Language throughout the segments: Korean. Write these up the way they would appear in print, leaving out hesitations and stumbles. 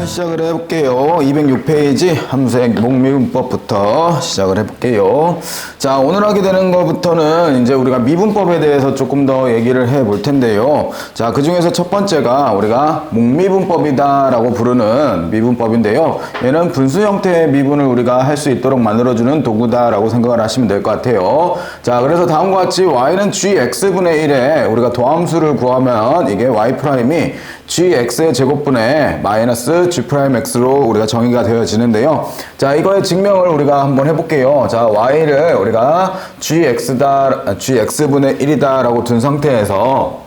시작을 해볼게요. 206페이지 함수의 목미분법부터 시작을 해볼게요. 자, 오늘 하게 되는 것부터는 이제 우리가 미분법에 대해서 조금 더 얘기를 해볼 텐데요. 자, 그 중에서 첫 번째가 우리가 목미분법이다 라고 부르는 미분법인데요. 얘는 분수 형태의 미분을 우리가 할 수 있도록 만들어주는 도구다 라고 생각을 하시면 될 것 같아요. 자, 그래서 다음과 같이 y는 gx분의 1에 우리가 도함수를 구하면 이게 y'이 gx의 제곱분의 마이너스 g'x로 우리가 정의가 되어지는데요. 자, 이거의 증명을 우리가 한번 해볼게요. 자, y를 우리가 gx분의 1이다 라고 둔 상태에서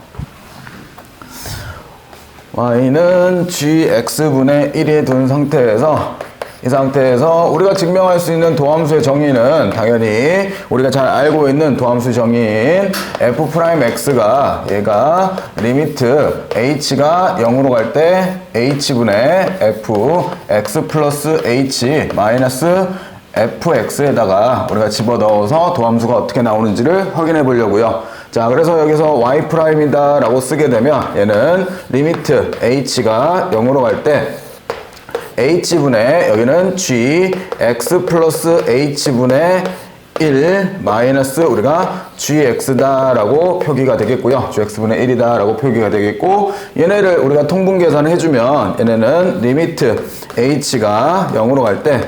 y는 gx분의 1에 둔 상태에서 이 상태에서 우리가 증명할 수 있는 도함수의 정의는 당연히 우리가 잘 알고 있는 도함수 정의인 f'x가 얘가 리미트 h가 0으로 갈 때 h분의 fx 플러스 h 마이너스 fx에다가 우리가 집어넣어서 도함수가 어떻게 나오는지를 확인해 보려고요. 자, 그래서 여기서 y'이다 라고 쓰게 되면 얘는 리미트 h가 0으로 갈 때 h분의 여기는 g x 플러스 h분의 1 마이너스 우리가 gx다 라고 표기가 되겠고요. gx분의 1이다 라고 표기가 되겠고, 얘네를 우리가 통분 계산을 해주면 얘네는 리미트 h가 0으로 갈 때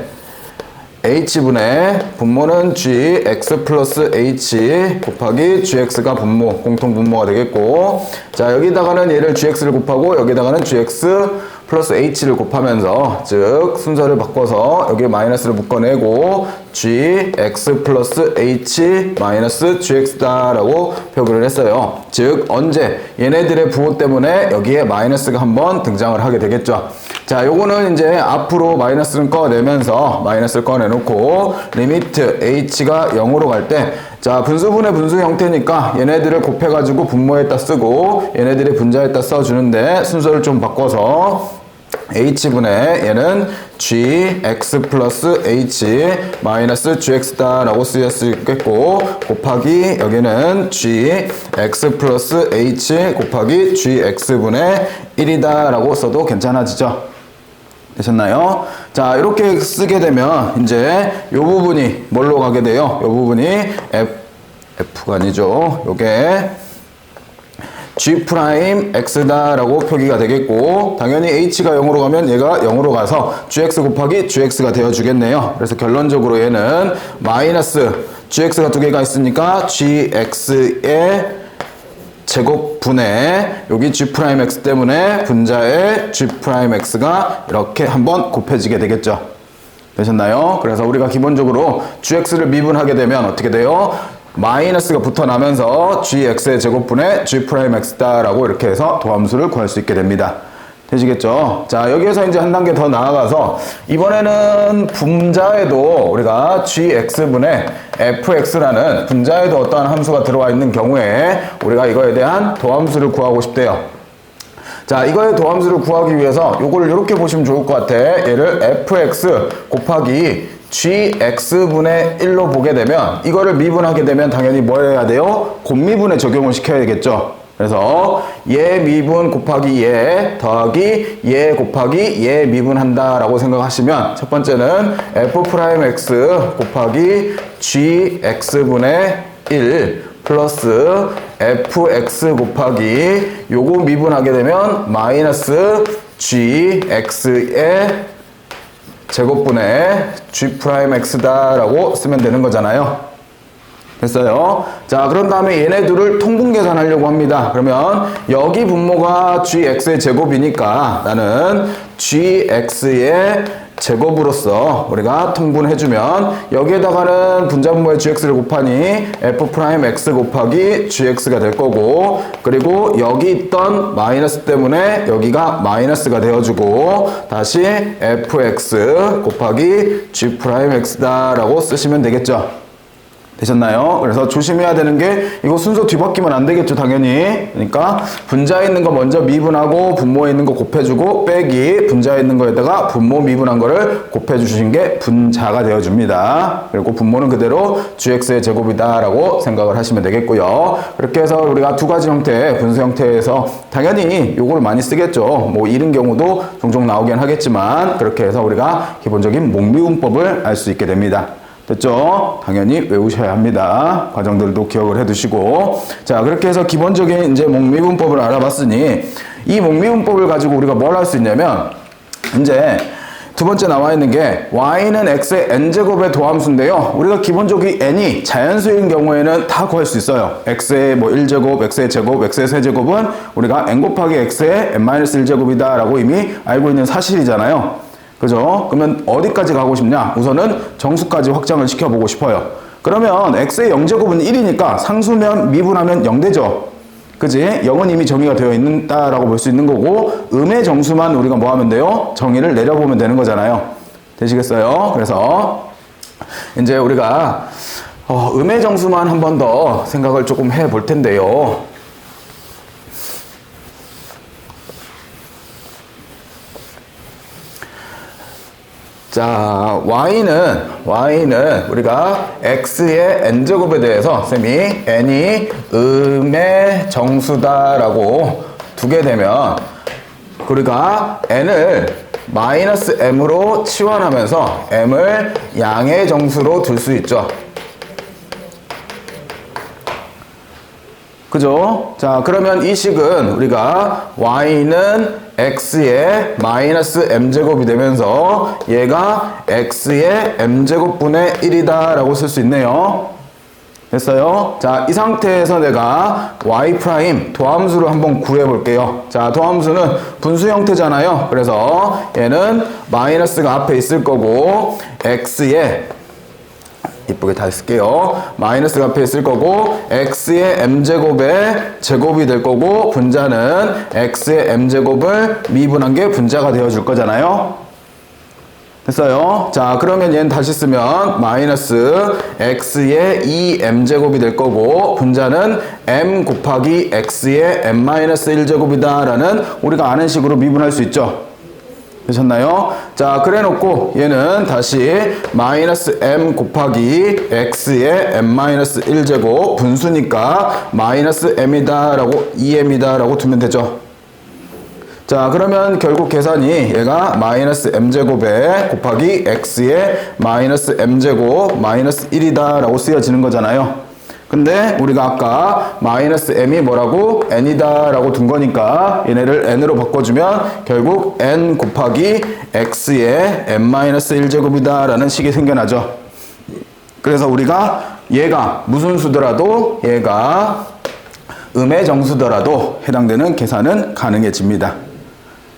h분의 분모는 g x 플러스 h 곱하기 gx가 분모, 공통 분모가 되겠고, 자, 여기다가는 얘를 gx를 곱하고 여기다가는 gx 플러스 h를 곱하면서, 즉 순서를 바꿔서 여기에 마이너스를 묶어내고 gx 플러스 h 마이너스 gx다 라고 표기를 했어요. 즉 언제 얘네들의 부호 때문에 여기에 마이너스가 한번 등장을 하게 되겠죠. 자, 요거는 이제 앞으로 마이너스를 꺼내면서 마이너스를 꺼내놓고 리미트 h가 0으로 갈 때, 자, 분수분의 분수 형태니까 얘네들을 곱해가지고 분모에다 쓰고 얘네들의 분자에다 써주는데 순서를 좀 바꿔서 h분의 얘는 gx 플러스 h 마이너스 gx다 라고 쓰일 수 있겠고, 곱하기 여기는 gx 플러스 h 곱하기 gx분의 1이다 라고 써도 괜찮아지죠. 되셨나요? 자, 이렇게 쓰게 되면 이제 요 부분이 뭘로 가게 돼요? 요 부분이 f가 아니죠. 요게 g'x다 라고 표기가 되겠고, 당연히 h가 0으로 가면 얘가 0으로 가서 gx 곱하기 gx가 되어 주겠네요. 그래서 결론적으로 얘는 마이너스 gx가 두 개가 있으니까 gx의 제곱분의 여기 g'x 때문에 분자의 g'x가 이렇게 한번 곱해지게 되겠죠. 되셨나요? 그래서 우리가 기본적으로 gx를 미분하게 되면 어떻게 돼요? 마이너스가 붙어 나면서 gx의 제곱분의 g'x다 라고 이렇게 해서 도함수를 구할 수 있게 됩니다. 되시겠죠? 자, 여기에서 이제 한 단계 더 나아가서 이번에는 분자에도 우리가 gx분의 fx라는 분자에도 어떠한 함수가 들어와 있는 경우에 우리가 이거에 대한 도함수를 구하고 싶대요. 자, 이거의 도함수를 구하기 위해서 요거를 이렇게 보시면 좋을 것 같아. 얘를 fx 곱하기 gx분의 1로 보게 되면 이거를 미분하게 되면 당연히 뭐 해야 돼요? 곱미분에 적용을 시켜야겠죠. 그래서 얘 미분 곱하기 얘 더하기 얘 곱하기 얘 미분한다 라고 생각하시면 첫 번째는 f'x 곱하기 gx분의 1 플러스 fx 곱하기 요거 미분하게 되면 마이너스 gx의 제곱분의 g'x다 라고 쓰면 되는 거잖아요. 됐어요? 자, 그런 다음에 얘네 둘을 통분 계산하려고 합니다. 그러면 여기 분모가 gx의 제곱이니까 나는 gx의 제곱으로서 우리가 통분해주면 여기에다가는 분자분모의 gx를 곱하니 f'x 곱하기 gx가 될 거고, 그리고 여기 있던 마이너스 때문에 여기가 마이너스가 되어주고 다시 fx 곱하기 g'x다 라고 쓰시면 되겠죠. 되셨나요? 그래서 조심해야 되는 게 이거 순서 뒤바뀌면 안 되겠죠, 당연히. 그러니까 분자에 있는 거 먼저 미분하고 분모에 있는 거 곱해주고 빼기 분자에 있는 거에다가 분모 미분한 거를 곱해주신 게 분자가 되어줍니다. 그리고 분모는 그대로 gx의 제곱이다 라고 생각을 하시면 되겠고요. 그렇게 해서 우리가 두 가지 형태, 분수 형태에서 당연히 요거를 많이 쓰겠죠. 뭐 이런 경우도 종종 나오긴 하겠지만 그렇게 해서 우리가 기본적인 목미분법을 알 수 있게 됩니다. 됐죠? 당연히 외우셔야 합니다. 과정들도 기억을 해두시고. 자, 그렇게 해서 기본적인 이제 목미분법을 알아봤으니 이 목미분법을 가지고 우리가 뭘 할 수 있냐면 이제 두 번째 나와 있는 게 y는 x의 n제곱의 도함수인데요. 우리가 기본적으로 n이 자연수인 경우에는 다 구할 수 있어요. x의 뭐 1제곱, x의 제곱, x의 세제곱은 우리가 n 곱하기 x의 n-1제곱이다 라고 이미 알고 있는 사실이잖아요. 그죠? 그러면 어디까지 가고 싶냐? 우선은 정수까지 확장을 시켜보고 싶어요. 그러면 x의 0제곱은 1이니까 상수면 미분하면 0 되죠? 그지? 0은 이미 정의가 되어 있다라고 볼 수 있는 거고 음의 정수만 우리가 뭐 하면 돼요? 정의를 내려보면 되는 거잖아요. 되시겠어요? 그래서 이제 우리가 음의 정수만 한 번 더 생각을 조금 해볼 텐데요. 자, y는 우리가 x의 n제곱에 대해서 쌤이 n이 음의 정수다라고 두게 되면 우리가 n을 마이너스 m으로 치환하면서 m을 양의 정수로 둘 수 있죠. 그죠? 자, 그러면 이 식은 우리가 y는 x의 마이너스 m제곱이 되면서 얘가 x의 m제곱분의 1이다 라고 쓸 수 있네요. 됐어요? 자, 이 상태에서 내가 y' 도함수를 한번 구해 볼게요. 자, 도함수는 분수 형태잖아요. 그래서 얘는 마이너스가 앞에 있을 거고 x의 이쁘게 다 쓸게요. 마이너스가 앞에 있을 거고 x의 m제곱의 제곱이 될 거고 분자는 x의 m제곱을 미분한 게 분자가 되어줄 거잖아요. 됐어요? 자, 그러면 얘는 다시 쓰면 마이너스 x의 2m제곱이 될 거고 분자는 m 곱하기 x의 m-1제곱이다 라는 우리가 아는 식으로 미분할 수 있죠. 되셨나요? 자, 그래 놓고 얘는 다시 마이너스 m 곱하기 x의 m-1제곱 분수니까 마이너스 m이다 라고 2m이다 라고 두면 되죠. 자, 그러면 결국 계산이 얘가 마이너스 m제곱에 곱하기 x의 마이너스 m제곱 마이너스 1이다 라고 쓰여지는 거잖아요. 근데 우리가 아까 마이너스 m이 뭐라고? n이다 라고 둔 거니까 얘네를 n으로 바꿔주면 결국 n 곱하기 x의 n-1제곱이다 라는 식이 생겨나죠. 그래서 우리가 얘가 무슨 수더라도 얘가 음의 정수더라도 해당되는 계산은 가능해집니다.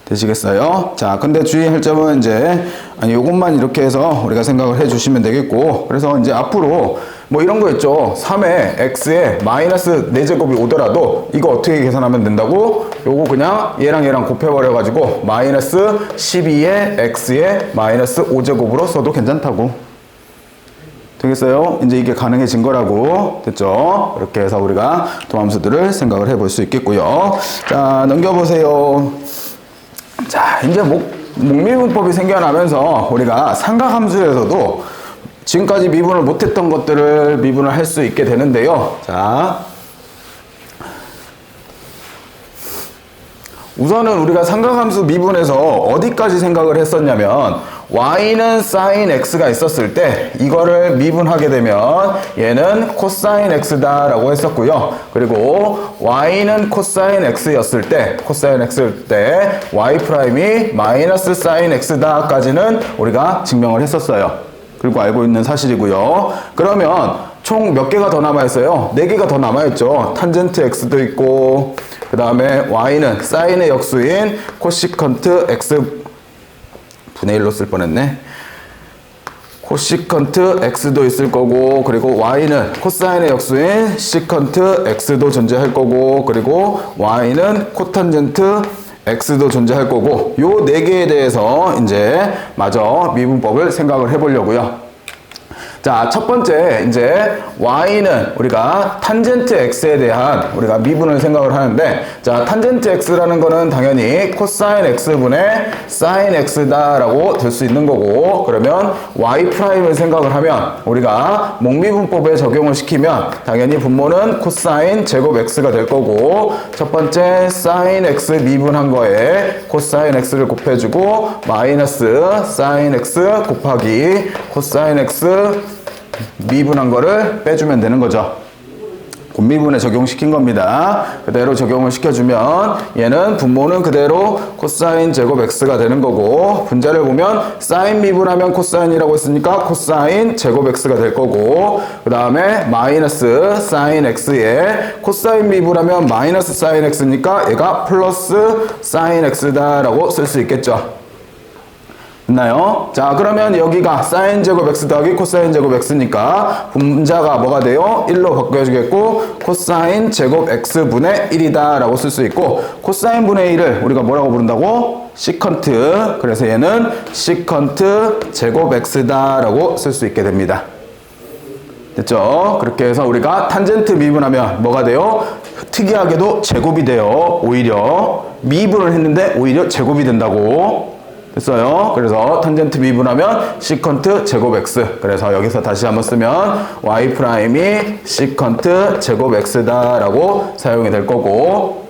되시겠어요? 자, 근데 주의할 점은 이제 요것만 이렇게 해서 우리가 생각을 해 주시면 되겠고 그래서 이제 앞으로 뭐 이런 거 있죠. 3에 x에 마이너스 4제곱이 오더라도 이거 어떻게 계산하면 된다고? 요거 그냥 얘랑 곱해버려 가지고 마이너스 12에 x에 마이너스 5제곱으로 써도 괜찮다고. 되겠어요? 이제 이게 가능해진 거라고. 됐죠? 이렇게 해서 우리가 도함수들을 생각을 해볼 수 있겠고요. 자, 넘겨보세요. 자, 이제 목미분법이 생겨나면서 우리가 삼각함수에서도 지금까지 미분을 못했던 것들을 미분을 할 수 있게 되는데요. 자, 우선은 우리가 삼각함수 미분에서 어디까지 생각을 했었냐면 y는 sin x가 있었을 때 이거를 미분하게 되면 얘는 코사인 x다 라고 했었고요. 그리고 y는 코사인 x였을 때 y' 마이너스 sin x다 까지는 우리가 증명을 했었어요. 그리고 알고 있는 사실이고요. 그러면 총 몇 개가 더 남아있어요? 4개가 더 남아있죠. 탄젠트 x도 있고 그 다음에 y는 사인의 역수인 코시컨트 x 분의 1로 쓸 뻔했네. 코시컨트 x도 있을 거고 그리고 y는 코사인의 역수인 시컨트 x도 존재할 거고 그리고 y는 코탄젠트 x도 존재할 거고 요 4개에 대해서 이제 마저 미분법을 생각을 해보려고요. 자, 첫 번째 이제 y는 우리가 탄젠트 x에 대한 우리가 미분을 생각을 하는데, 자, 탄젠트 x라는 거는 당연히 코사인 x분의 사인 x다라고 될 수 있는 거고, 그러면 y 프라임을 생각을 하면 우리가 목미분법에 적용을 시키면 당연히 분모는 코사인 제곱 x가 될 거고, 첫 번째 사인 x 미분한 거에 코사인 x를 곱해주고 마이너스 사인 x 곱하기 코사인 x 미분한 거를 빼주면 되는 거죠. 곱미분에 적용시킨 겁니다. 그대로 적용을 시켜주면 얘는 분모는 그대로 코사인 제곱 x가 되는 거고, 분자를 보면 사인 미분하면 코사인이라고 했으니까 코사인 제곱 x가 될 거고, 그 다음에 마이너스 사인 x에 코사인 미분하면 마이너스 사인 x니까 얘가 플러스 사인 x다라고 쓸 수 있겠죠. 됐나요? 자, 그러면 여기가 사인 제곱 x 더하기 코사인 제곱 x니까 분자가 뭐가 돼요? 1로 바꿔주겠고, 코사인 제곱 x분의 1이다 라고 쓸 수 있고, 코사인 분의 1을 우리가 뭐라고 부른다고? 시컨트. 그래서 얘는 시컨트 제곱 x다 라고 쓸 수 있게 됩니다. 됐죠? 그렇게 해서 우리가 탄젠트 미분하면 뭐가 돼요? 특이하게도 제곱이 돼요. 오히려 미분을 했는데 오히려 제곱이 된다고. 됐어요. 그래서 탄젠트 미분하면 시컨트 제곱 x. 그래서 여기서 다시 한번 쓰면 y 프라임이 시컨트 제곱 x다라고 사용이 될 거고,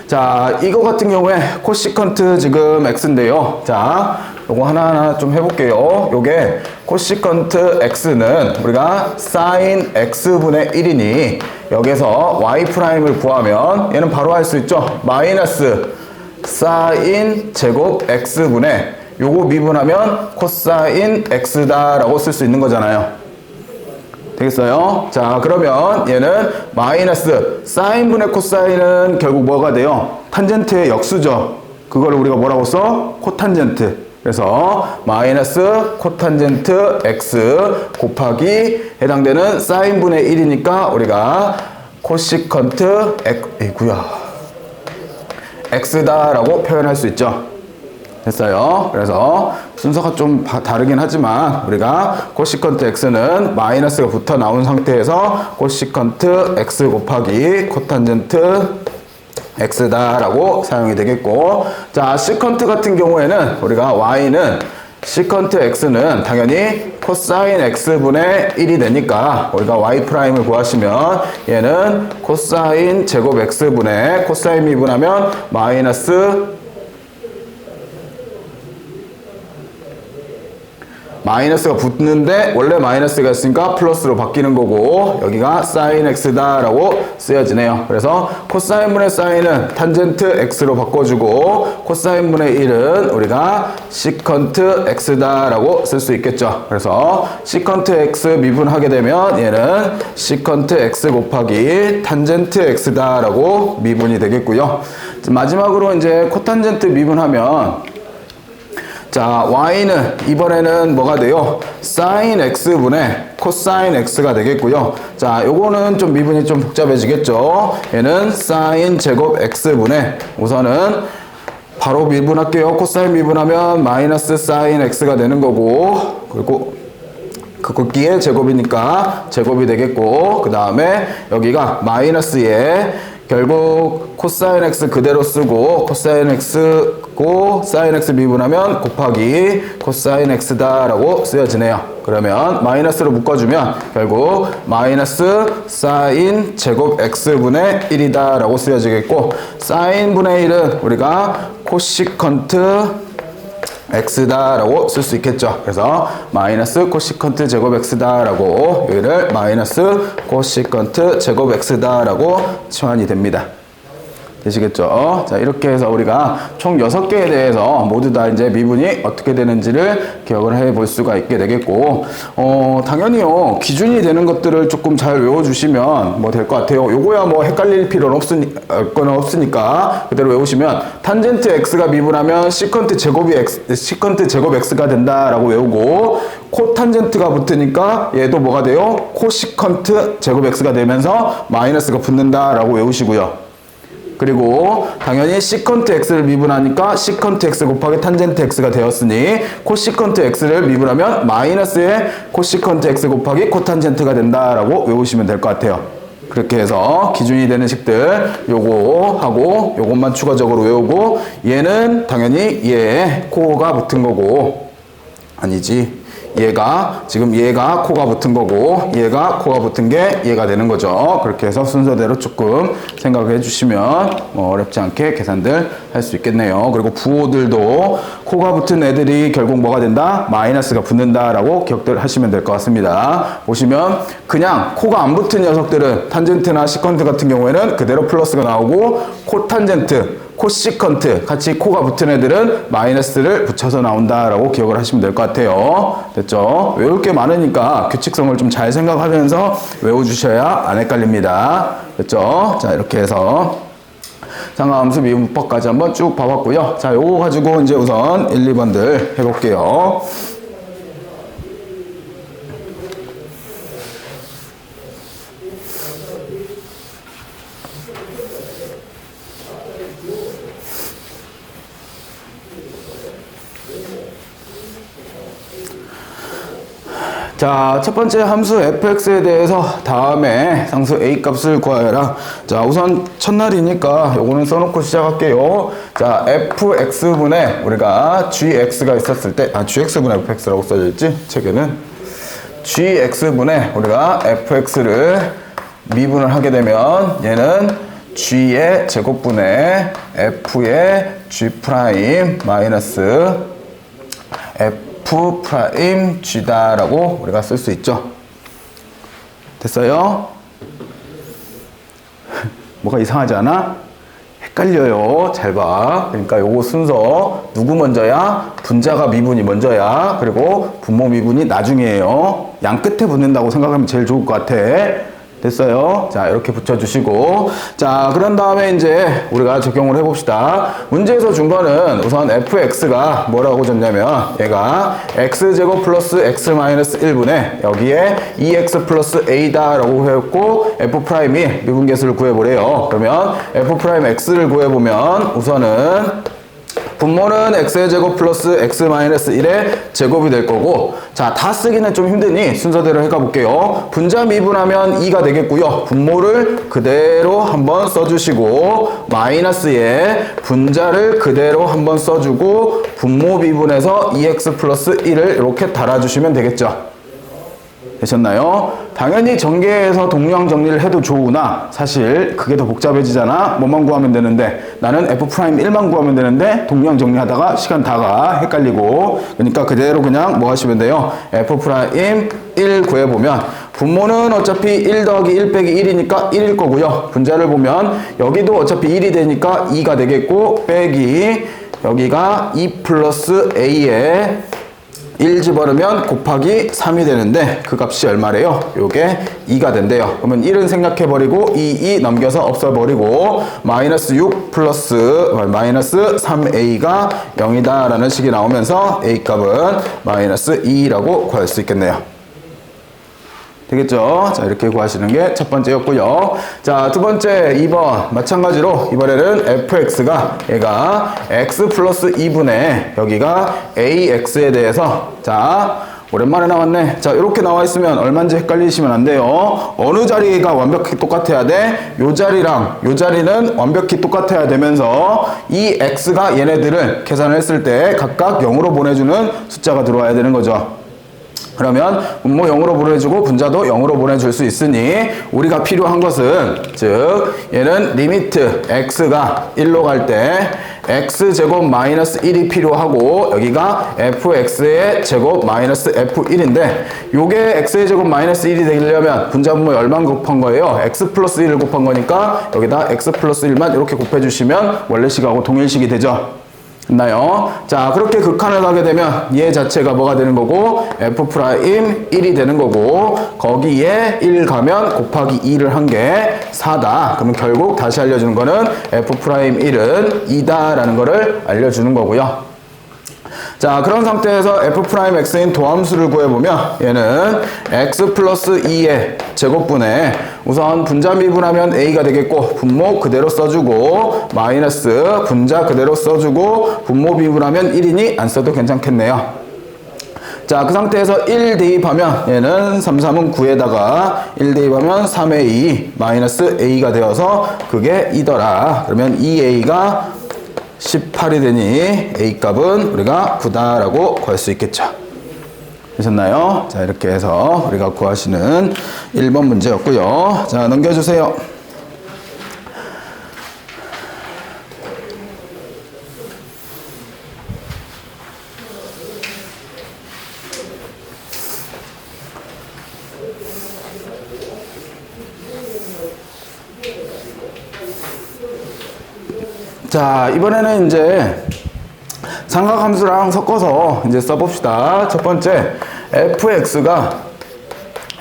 자, 이거 같은 경우에 코시컨트 지금 x인데요. 자, 요거 하나하나 좀 해볼게요. 요게 코시컨트 x는 우리가 사인 x분의 1이니 여기서 y 프라임을 구하면 얘는 바로 할 수 있죠. 마이너스 사인 제곱 x분의 요거 미분하면 코사인 x다라고 쓸 수 있는 거잖아요. 되겠어요? 자, 그러면 얘는 마이너스 사인분의 코사인은 결국 뭐가 돼요? 탄젠트의 역수죠. 그걸 우리가 뭐라고 써? 코탄젠트. 그래서 마이너스 코탄젠트 x 곱하기 해당되는 사인분의 1이니까 우리가 코시컨트 x다라고 표현할 수 있죠. 됐어요. 그래서 순서가 좀 다르긴 하지만 우리가 코시컨트 x는 마이너스가 붙어 나온 상태에서 코시컨트 x 곱하기 코탄젠트 x다라고 사용이 되겠고, 자, 시컨트 같은 경우에는 우리가 y는 시컨트 x는 당연히 코사인 x분의 1이 되니까 우리가 y 프라임을 구하시면 얘는 코사인 제곱 x분의 코사인 미분하면 마이너스가 붙는데 원래 마이너스가 있으니까 플러스로 바뀌는 거고, 여기가 사인 x다라고 쓰여지네요. 그래서 코사인분의 사인은 탄젠트 x로 바꿔주고, 코사인분의 1은 우리가 시컨트 x다라고 쓸 수 있겠죠. 그래서 시컨트 x 미분하게 되면 얘는 시컨트 x 곱하기 탄젠트 x다라고 미분이 되겠고요. 마지막으로 이제 코탄젠트 미분하면, 자, y는 이번에는 뭐가 돼요? 사인 x분의 코사인 x가 되겠고요. 자, 요거는 좀 미분이 좀 복잡해지겠죠. 얘는 사인 제곱 x분의, 우선은 바로 미분할게요. 코사인 미분하면 마이너스 사인 x가 되는 거고, 그리고 그 곱기의 제곱이니까 제곱이 되겠고, 그 다음에 여기가 마이너스에 결국 코사인 x 그대로 쓰고, 코사인 x고 사인 x 미분하면 곱하기 코사인 x다라고 쓰여지네요. 그러면 마이너스로 묶어주면 결국 마이너스 사인 제곱 x분의 1이다라고 쓰여지겠고, 사인분의 1은 우리가 코시컨트 x다라고 쓸 수 있겠죠. 그래서 마이너스 코시컨트 제곱 x다라고, 여기를 마이너스 코시컨트 제곱 x다라고 치환이 됩니다. 되시겠죠? 자, 이렇게 해서 우리가 총 6개에 대해서 모두 다 이제 미분이 어떻게 되는지를 기억을 해 볼 수가 있게 되겠고, 당연히요, 기준이 되는 것들을 조금 잘 외워주시면 뭐 될 것 같아요. 요거야 뭐 헷갈릴 필요는 없으니까 그대로 외우시면, 탄젠트 x가 미분하면 시컨트 제곱 x가 된다라고 외우고, 코탄젠트가 붙으니까 얘도 뭐가 돼요? 코시컨트 제곱 x가 되면서 마이너스가 붙는다라고 외우시고요. 그리고 당연히 시컨트 x를 미분하니까 시컨트 x 곱하기 탄젠트 x가 되었으니 코시컨트 x를 미분하면 마이너스의 코시컨트 x 곱하기 코탄젠트가 된다라고 외우시면 될 것 같아요. 그렇게 해서 기준이 되는 식들 요거 하고 요것만 추가적으로 외우고 얘는 당연히 얘 코가 붙은 거고 아니지 얘가 지금 얘가 코가 붙은 거고 얘가 코가 붙은 게 얘가 되는 거죠. 그렇게 해서 순서대로 조금 생각해 주시면 뭐 어렵지 않게 계산들 할 수 있겠네요. 그리고 부호들도 코가 붙은 애들이 결국 뭐가 된다? 마이너스가 붙는다라고 기억들 하시면 될 것 같습니다. 보시면 그냥 코가 안 붙은 녀석들은 탄젠트나 시컨트 같은 경우에는 그대로 플러스가 나오고 코탄젠트 코시컨트 같이 코가 붙은 애들은 마이너스를 붙여서 나온다라고 기억을 하시면 될 것 같아요. 됐죠? 외울 게 많으니까 규칙성을 좀 잘 생각하면서 외워주셔야 안 헷갈립니다. 됐죠? 자, 이렇게 해서 상하함수 미분법까지 한번 쭉 봐봤고요. 자, 요거 가지고 이제 우선 1, 2번들 해볼게요. 자, 첫 번째 함수 fx에 대해서 다음에 상수 a 값을 구하여라. 자, 우선 첫날이니까 요거는 써놓고 시작할게요. 자, fx분의 우리가 gx가 있었을 때, gx분의 fx라고 써져있지? 책에는. gx분의 우리가 fx를 미분을 하게 되면 얘는 g의 제곱분의 f의 g 프라임 마이너스 f 프라임 g다라고 우리가 쓸 수 있죠. 됐어요? 뭐가 이상하지 않아? 헷갈려요. 잘 봐. 그러니까 요거 순서 누구 먼저야? 분자가 미분이 먼저야. 그리고 분모 미분이 나중이에요. 양 끝에 붙는다고 생각하면 제일 좋을 것 같아. 됐어요? 자, 이렇게 붙여주시고. 자, 그런 다음에 이제 우리가 적용을 해봅시다. 문제에서 준 거는 우선 fx가 뭐라고 줬냐면 얘가 x제곱 플러스 x 마이너스 1분의 여기에 2x 플러스 a다라고 해왔고 f'이 미분계수를 구해보래요. 그러면 f'x를 구해보면 우선은 분모는 x의 제곱 플러스 x 마이너스 1의 제곱이 될 거고, 자, 다 쓰기는 좀 힘드니 순서대로 해가 볼게요. 분자 미분하면 2가 되겠고요. 분모를 그대로 한번 써주시고 마이너스에 분자를 그대로 한번 써주고 분모 미분해서 2x 플러스 1을 이렇게 달아주시면 되겠죠. 되셨나요? 당연히 전개해서 동량 정리를 해도 좋으나 사실 그게 더 복잡해지잖아. 뭐만 구하면 되는데 나는 f'1만 구하면 되는데 동량 정리하다가 시간 다가 헷갈리고, 그러니까 그대로 그냥 뭐 하시면 돼요? f'1 구해보면 분모는 어차피 1 더하기 1 빼기 1이니까 1일 거고요. 분자를 보면 여기도 어차피 1이 되니까 2가 되겠고 빼기 여기가 2 플러스 a에 1 집어넣으면 곱하기 3이 되는데 그 값이 얼마래요? 요게 2가 된대요. 그러면 1은 생략해버리고 2 넘겨서 없애버리고 마이너스 6 플러스 마이너스 3a가 0이다 라는 식이 나오면서 a 값은 마이너스 2라고 구할 수 있겠네요. 되겠죠? 자, 이렇게 구하시는 게 첫 번째였고요. 자, 두 번째 2번 마찬가지로 이번에는 fx가 얘가 x 플러스 2분의 여기가 ax에 대해서, 자, 오랜만에 나왔네. 자, 이렇게 나와 있으면 얼마인지 헷갈리시면 안 돼요. 어느 자리가 완벽히 똑같아야 돼? 요 자리랑 요 자리는 완벽히 똑같아야 되면서 이 x가 얘네들을 계산을 했을 때 각각 0으로 보내주는 숫자가 들어와야 되는 거죠. 그러면 분모 0으로 보내주고 분자도 0으로 보내줄 수 있으니 우리가 필요한 것은, 즉 얘는 리미트 x가 1로 갈 때 x제곱 마이너스 1이 필요하고 여기가 fx의 제곱 마이너스 f1인데 요게 x의 제곱 마이너스 1이 되려면 분자 분모 얼마 곱한 거예요? x 플러스 1을 곱한 거니까 여기다 x 플러스 1만 이렇게 곱해주시면 원래식하고 동일식이 되죠. 됐나요? 자, 그렇게 극한을 가게 되면 얘 자체가 뭐가 되는 거고 f'1이 되는 거고 거기에 1 가면 곱하기 2를 한 게 4다. 그러면 결국 다시 알려주는 거는 f'1은 2다 라는 거를 알려주는 거고요. 자, 그런 상태에서 f'x인 도함수를 구해보면 얘는 x 플러스 2의 제곱분에 우선 분자 미분하면 a가 되겠고 분모 그대로 써주고 마이너스 분자 그대로 써주고 분모 미분하면 1이니 안 써도 괜찮겠네요. 자, 그 상태에서 1 대입하면 얘는 3, 3은 9에다가 1 대입하면 3의 2 마이너스 a가 되어서 그게 2더라. 그러면 2a가 18이 되니 a 값은 우리가 9다라고 구할 수 있겠죠. 되셨나요? 자, 이렇게 해서 우리가 구하시는 1번 문제였고요. 자, 넘겨주세요. 자, 이번에는 이제 삼각함수랑 섞어서 이제 써봅시다. 첫 번째,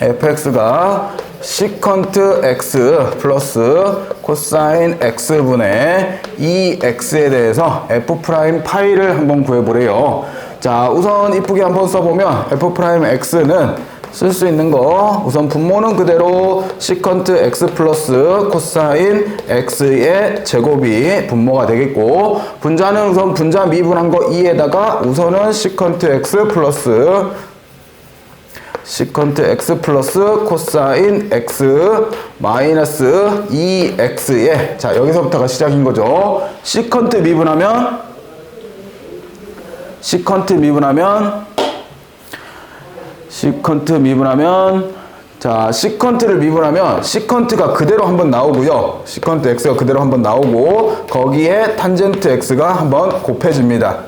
fx가 시컨트 x 플러스 코사인 x분의 2x에 대해서 f'파이를 한번 구해보래요. 자, 우선 이쁘게 한번 써보면 f'x는 쓸 수 있는 거 우선 분모는 그대로 시컨트 x 플러스 코사인 x의 제곱이 분모가 되겠고 분자는 우선 분자 미분한 거 2에다가 우선은 시컨트 x 플러스 코사인 x 마이너스 2x에 자, 여기서부터가 시작인 거죠. 시컨트 미분하면 자, 시컨트를 미분하면 시컨트가 그대로 한번 나오고요. 시컨트 x가 그대로 한번 나오고 거기에 탄젠트 x가 한번 곱해집니다.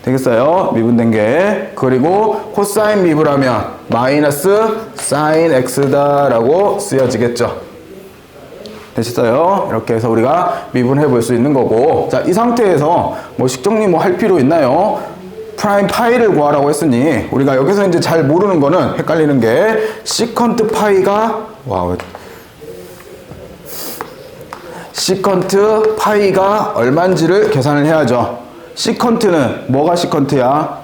되겠어요? 미분된 게. 그리고 코사인 미분하면 마이너스 사인 x다라고 쓰여지겠죠. 되셨어요? 이렇게 해서 우리가 미분해 볼 수 있는 거고. 자, 이 상태에서 뭐 식정리 뭐 할 필요 있나요? 프라임 파이를 구하라고 했으니 우리가 여기서 이제 잘 모르는 거는 헷갈리는 게 시컨트 파이가 얼마인지를 계산을 해야죠. 시컨트는 뭐가 시컨트야?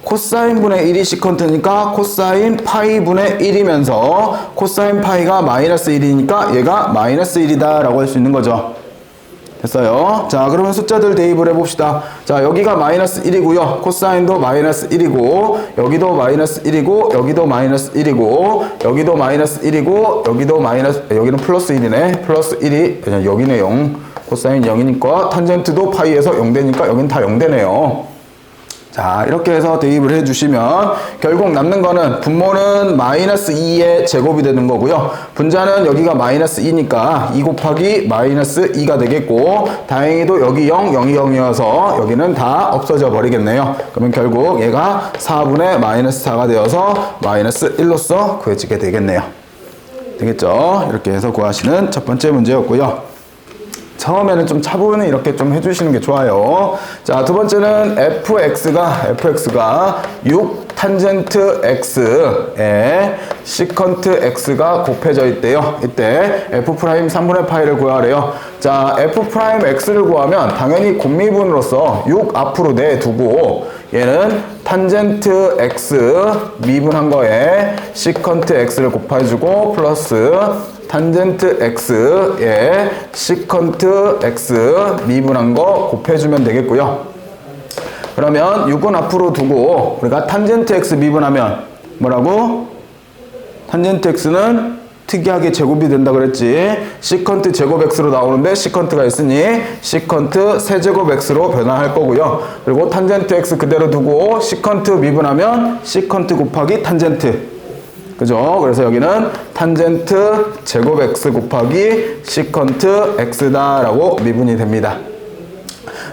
코사인분의 1이 시컨트니까 코사인 파이분의 1이면서 코사인 파이가 마이너스 1이니까 얘가 마이너스 1이다 라고 할 수 있는 거죠. 됐어요? 자, 그러면 숫자들 대입을 해봅시다. 자, 여기가 마이너스 1이고요. 코사인도 마이너스 1이고 여기도 마이너스 1이고 여기도 마이너스 1이고 여기도 마이너스 1이고 여기는 플러스 1이네. 플러스 1이 그냥 여기네 0. 코사인 0이니까 탄젠트도 파이에서 0되니까 여긴 다 0되네요. 자, 이렇게 해서 대입을 해주시면 결국 남는 거는 분모는 마이너스 2의 제곱이 되는 거고요. 분자는 여기가 마이너스 2니까 2 곱하기 마이너스 2가 되겠고 다행히도 여기 0, 0이 0이어서 여기는 다 없어져 버리겠네요. 그러면 결국 얘가 4분의 마이너스 4가 되어서 마이너스 1로서 구해지게 되겠네요. 되겠죠? 이렇게 해서 구하시는 첫 번째 문제였고요. 처음에는 좀 차분히 이렇게 좀 해주시는 게 좋아요. 자, 두 번째는 fx가 6 탄젠트 x에 시컨트 x가 곱해져 있대요. 이때 f' 3분의 파이를 구하래요. 자, f'x를 구하면 당연히 곱미분으로서 6 앞으로 내두고 얘는 탄젠트 x 미분한 거에 시컨트 x를 곱해주고 플러스 탄젠트 x에 시컨트 x 미분한 거 곱해주면 되겠고요. 그러면 6은 앞으로 두고 우리가 탄젠트 x 미분하면 뭐라고? 탄젠트 x는 특이하게 제곱이 된다 그랬지. 시컨트 제곱 x로 나오는데 시컨트가 있으니 시컨트 세제곱 x로 변화할 거고요. 그리고 탄젠트 x 그대로 두고 시컨트 미분하면 시컨트 곱하기 탄젠트. 그죠? 그래서 여기는 탄젠트 제곱 x 곱하기 시컨트 x다라고 미분이 됩니다.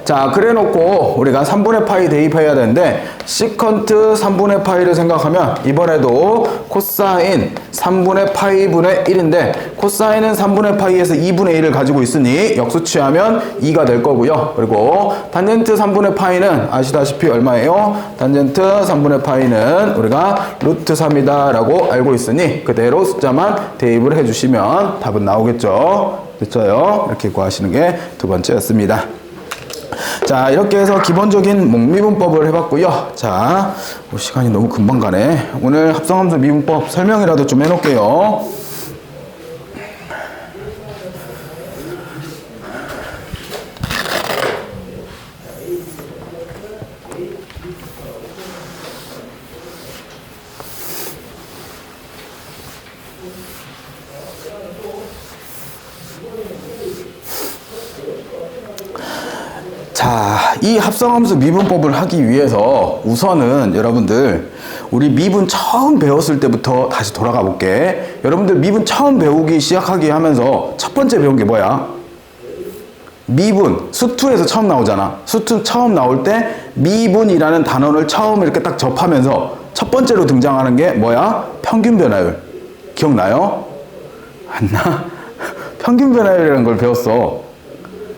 자, 그래 놓고 우리가 3분의 파이 대입해야 되는데 시컨트 3분의 파이를 생각하면 이번에도 코사인 3분의 파이분의 1인데 코사인은 3분의 파이에서 2분의 1을 가지고 있으니 역수취하면 2가 될 거고요. 그리고 탄젠트 3분의 파이는 아시다시피 얼마예요? 탄젠트 3분의 파이는 우리가 루트 3이다 라고 알고 있으니 그대로 숫자만 대입을 해주시면 답은 나오겠죠. 됐죠? 이렇게 구하시는 게 두 번째였습니다. 자, 이렇게 해서 기본적인 미분법을 해봤고요. 자, 시간이 너무 금방 가네. 오늘 합성함수 미분법 설명이라도 좀 해놓을게요. 자, 이 합성함수 미분법을 하기 위해서 우선은 여러분들 우리 미분 처음 배웠을 때부터 다시 돌아가 볼게. 여러분들 미분 처음 배우기 시작하기 하면서 첫 번째 배운 게 뭐야? 미분, 수투에서 처음 나오잖아. 수투 처음 나올 때 미분이라는 단어를 처음 이렇게 딱 접하면서 첫 번째로 등장하는 게 뭐야? 평균 변화율. 기억나요? 안 나? 평균 변화율이라는 걸 배웠어.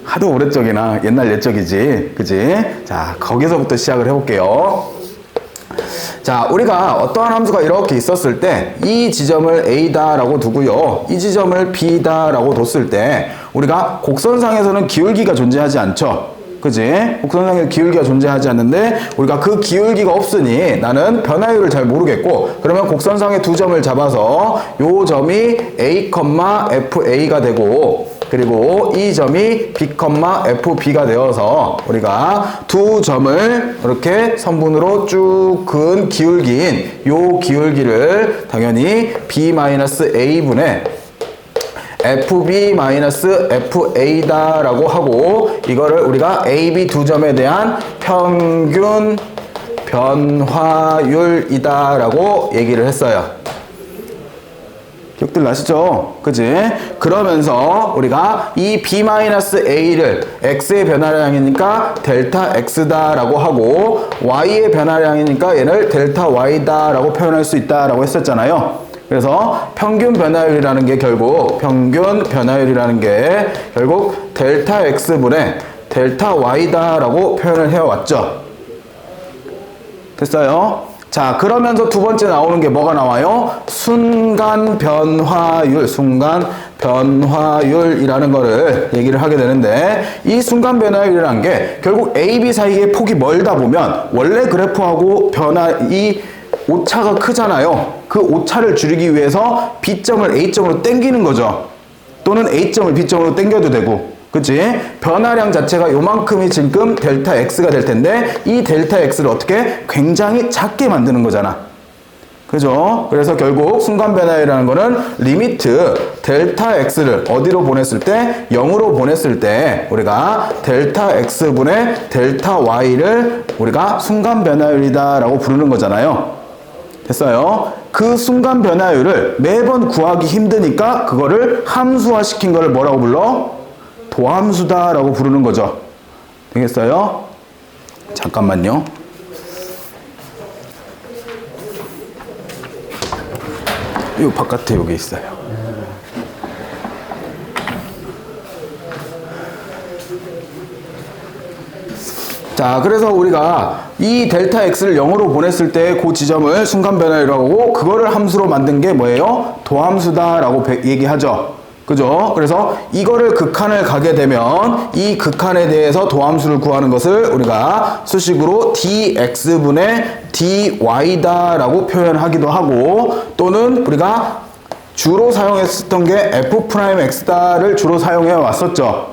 하도 오래적이나 옛날 옛적이지, 그지? 자, 거기서부터 시작을 해볼게요. 자, 우리가 어떠한 함수가 이렇게 있었을 때 이 지점을 A다 라고 두고요, 이 지점을 B다 라고 뒀을 때 우리가 곡선상에서는 기울기가 존재하지 않죠, 그지? 곡선상에 기울기가 존재하지 않는데 우리가 그 기울기가 없으니 나는 변화율을 잘 모르겠고, 그러면 곡선상의 두 점을 잡아서 요 점이 A, FA가 되고, 그리고 이 점이 B, FB가 되어서 우리가 두 점을 이렇게 선분으로 쭉 그은 기울기인 요 기울기를 당연히 B-A분의 FB-FA다 라고 하고, 이거를 우리가 AB 두 점에 대한 평균 변화율이다 라고 얘기를 했어요. 기억들 나시죠? 그지? 그러면서 우리가 이 B-A를 X의 변화량이니까 델타 X다 라고 하고, Y의 변화량이니까 얘를 델타 Y다 라고 표현할 수 있다 라고 했었잖아요. 그래서 평균 변화율이라는 게 결국 델타 X분의 델타 Y다 라고 표현을 해왔죠. 됐어요? 자, 그러면서 두 번째 나오는 게 뭐가 나와요? 순간 변화율이라는 거를 얘기를 하게 되는데, 이 순간 변화율이라는 게 결국 A, B 사이의 폭이 멀다 보면 원래 그래프하고 이 오차가 크잖아요. 그 오차를 줄이기 위해서 B점을 A점으로 당기는 거죠. 또는 A점을 B점으로 당겨도 되고, 그치? 변화량 자체가 요만큼이 지금 델타 X가 될 텐데 이 델타 X를 어떻게? 굉장히 작게 만드는 거잖아. 그죠? 그래서 결국 순간 변화율이라는 거는 리미트 델타 X를 어디로 보냈을 때? 0으로 보냈을 때 우리가 델타 X분의 델타 Y를 우리가 순간 변화율이다 라고 부르는 거잖아요. 됐어요? 그 순간 변화율을 매번 구하기 힘드니까 그거를 함수화 시킨 거를 뭐라고 불러? 도함수다 라고 부르는 거죠. 되겠어요? 잠깐만요. 이 바깥에 여기 있어요. 자, 그래서 우리가 이 델타 X를 0으로 보냈을 때 그 지점을 순간 변화율이라고 하고, 그거를 함수로 만든 게 뭐예요? 도함수다 라고 얘기하죠. 그죠? 그래서 이거를 극한을 가게 되면 이 극한에 대해서 도함수를 구하는 것을 우리가 수식으로 dx분의 dy다 라고 표현하기도 하고, 또는 우리가 주로 사용했었던 게 f'x다를 주로 사용해 왔었죠.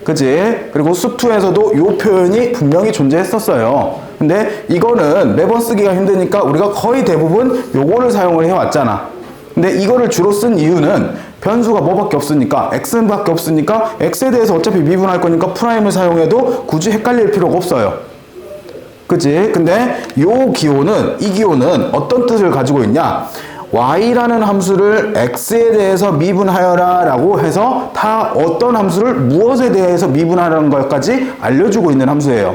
그치? 그리고 수투에서도 이 표현이 분명히 존재했었어요. 근데 이거는 매번 쓰기가 힘드니까 우리가 거의 대부분 요거를 사용을 해왔잖아. 근데 이거를 주로 쓴 이유는 변수가 뭐밖에 없으니까, x밖에 없으니까 x에 대해서 어차피 미분할 거니까 프라임을 사용해도 굳이 헷갈릴 필요가 없어요. 그치? 근데 이 기호는 어떤 뜻을 가지고 있냐? y라는 함수를 x에 대해서 미분하여라 라고 해서 다 어떤 함수를 무엇에 대해서 미분하라는 것까지 알려주고 있는 함수예요.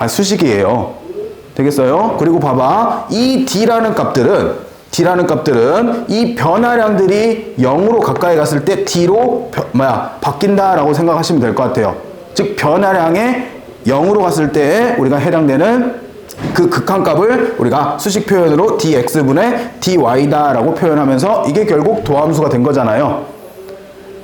수식이에요. 되겠어요? 그리고 봐봐, 이 d라는 값들은 이 변화량들이 0으로 가까이 갔을 때 d로 바뀐다 라고 생각하시면 될 것 같아요. 즉 변화량에 0으로 갔을 때 우리가 해당되는 그 극한값을 우리가 수식 표현으로 dx분의 dy다 라고 표현하면서 이게 결국 도함수가 된 거잖아요.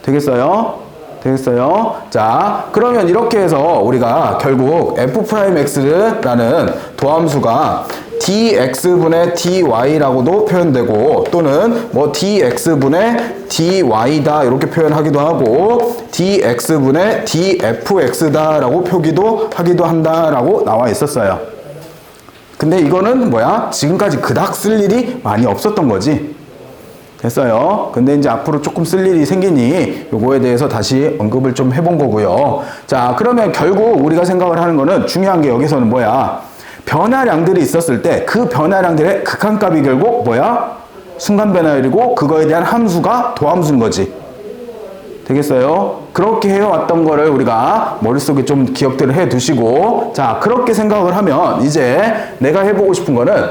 되겠어요? 되겠어요? 자, 그러면 이렇게 해서 우리가 결국 f'x라는 도함수가 dx분의 dy라고도 표현되고 또는 뭐 dx분의 dy다 이렇게 표현하기도 하고 dx분의 dfx다 라고 표기도 하기도 한다라고 나와 있었어요. 근데 이거는 뭐야? 지금까지 그닥 쓸 일이 많이 없었던 거지. 됐어요. 근데 이제 앞으로 조금 쓸 일이 생기니 요거에 대해서 다시 언급을 좀 해본 거고요. 자, 그러면 결국 우리가 생각을 하는 거는 중요한 게 여기서는 뭐야? 변화량들이 있었을 때 그 변화량들의 극한값이 결국 뭐야? 순간 변화율이고 그거에 대한 함수가 도함수인 거지. 되겠어요? 그렇게 해왔던 거를 우리가 머릿속에 좀 기억들을 해 두시고 자, 그렇게 생각을 하면 이제 내가 해보고 싶은 거는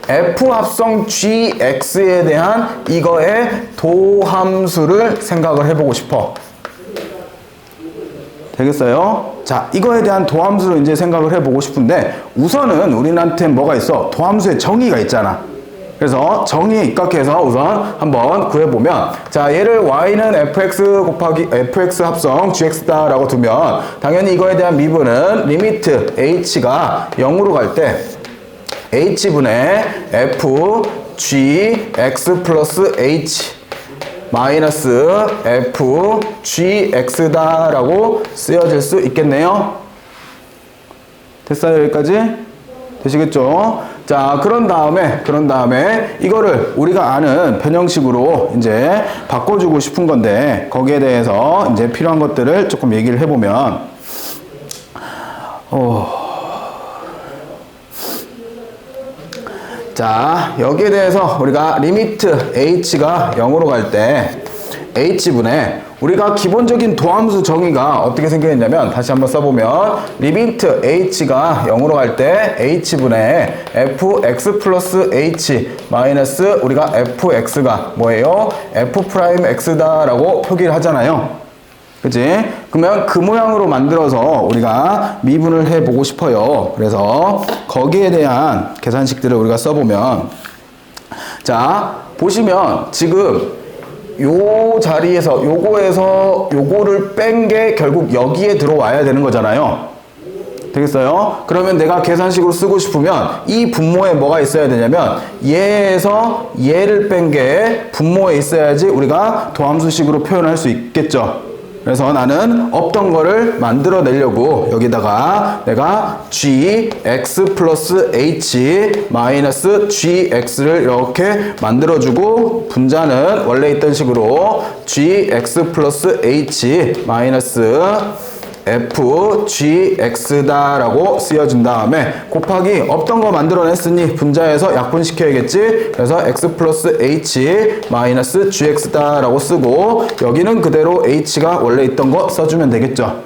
f 합성 gx에 대한 이거의 도함수를 생각을 해보고 싶어. 되겠어요? 자, 이거에 대한 도함수를 이제 생각을 해보고 싶은데 우선은 우리한테 뭐가 있어? 도함수의 정의가 있잖아. 그래서 정의에 입각해서 우선 한번 구해보면 자, 얘를 y는 fx 곱하기 fx 합성 gx다 라고 두면 당연히 이거에 대한 미분은 리미트 h가 0으로 갈 때 h분의 f g x 플러스 h 마이너스 f g x다 라고 쓰여질 수 있겠네요. 됐어요? 여기까지? 되시겠죠? 자, 그런 다음에 이거를 우리가 아는 변형식으로 이제 바꿔주고 싶은 건데 거기에 대해서 이제 필요한 것들을 조금 얘기를 해보면 자, 여기에 대해서 우리가 리미트 h가 0으로 갈 때 h분의 우리가 기본적인 도함수 정의가 어떻게 생겼냐면 다시 한번 써보면 리미트 h가 0으로 갈 때 h분의 fx 플러스 h 마이너스 우리가 fx가 뭐예요? f'x다 라고 표기를 하잖아요. 그치? 그러면 그 모양으로 만들어서 우리가 미분을 해보고 싶어요. 그래서 거기에 대한 계산식들을 우리가 써보면 자, 보시면 지금 요 자리에서 요거에서 요거를 뺀 게 결국 여기에 들어와야 되는 거잖아요. 되겠어요? 그러면 내가 계산식으로 쓰고 싶으면 이 분모에 뭐가 있어야 되냐면 얘에서 얘를 뺀 게 분모에 있어야지 우리가 도함수식으로 표현할 수 있겠죠. 그래서 나는 없던 거를 만들어내려고 여기다가 내가 gx 플러스 h 마이너스 gx를 이렇게 만들어주고 분자는 원래 있던 식으로 gx 플러스 h 마이너스 fgx다 라고 쓰여준 다음에 곱하기 없던 거 만들어냈으니 분자에서 약분시켜야겠지. 그래서 x 플러스 h 마이너스 gx다 라고 쓰고 여기는 그대로 h가 원래 있던 거 써주면 되겠죠.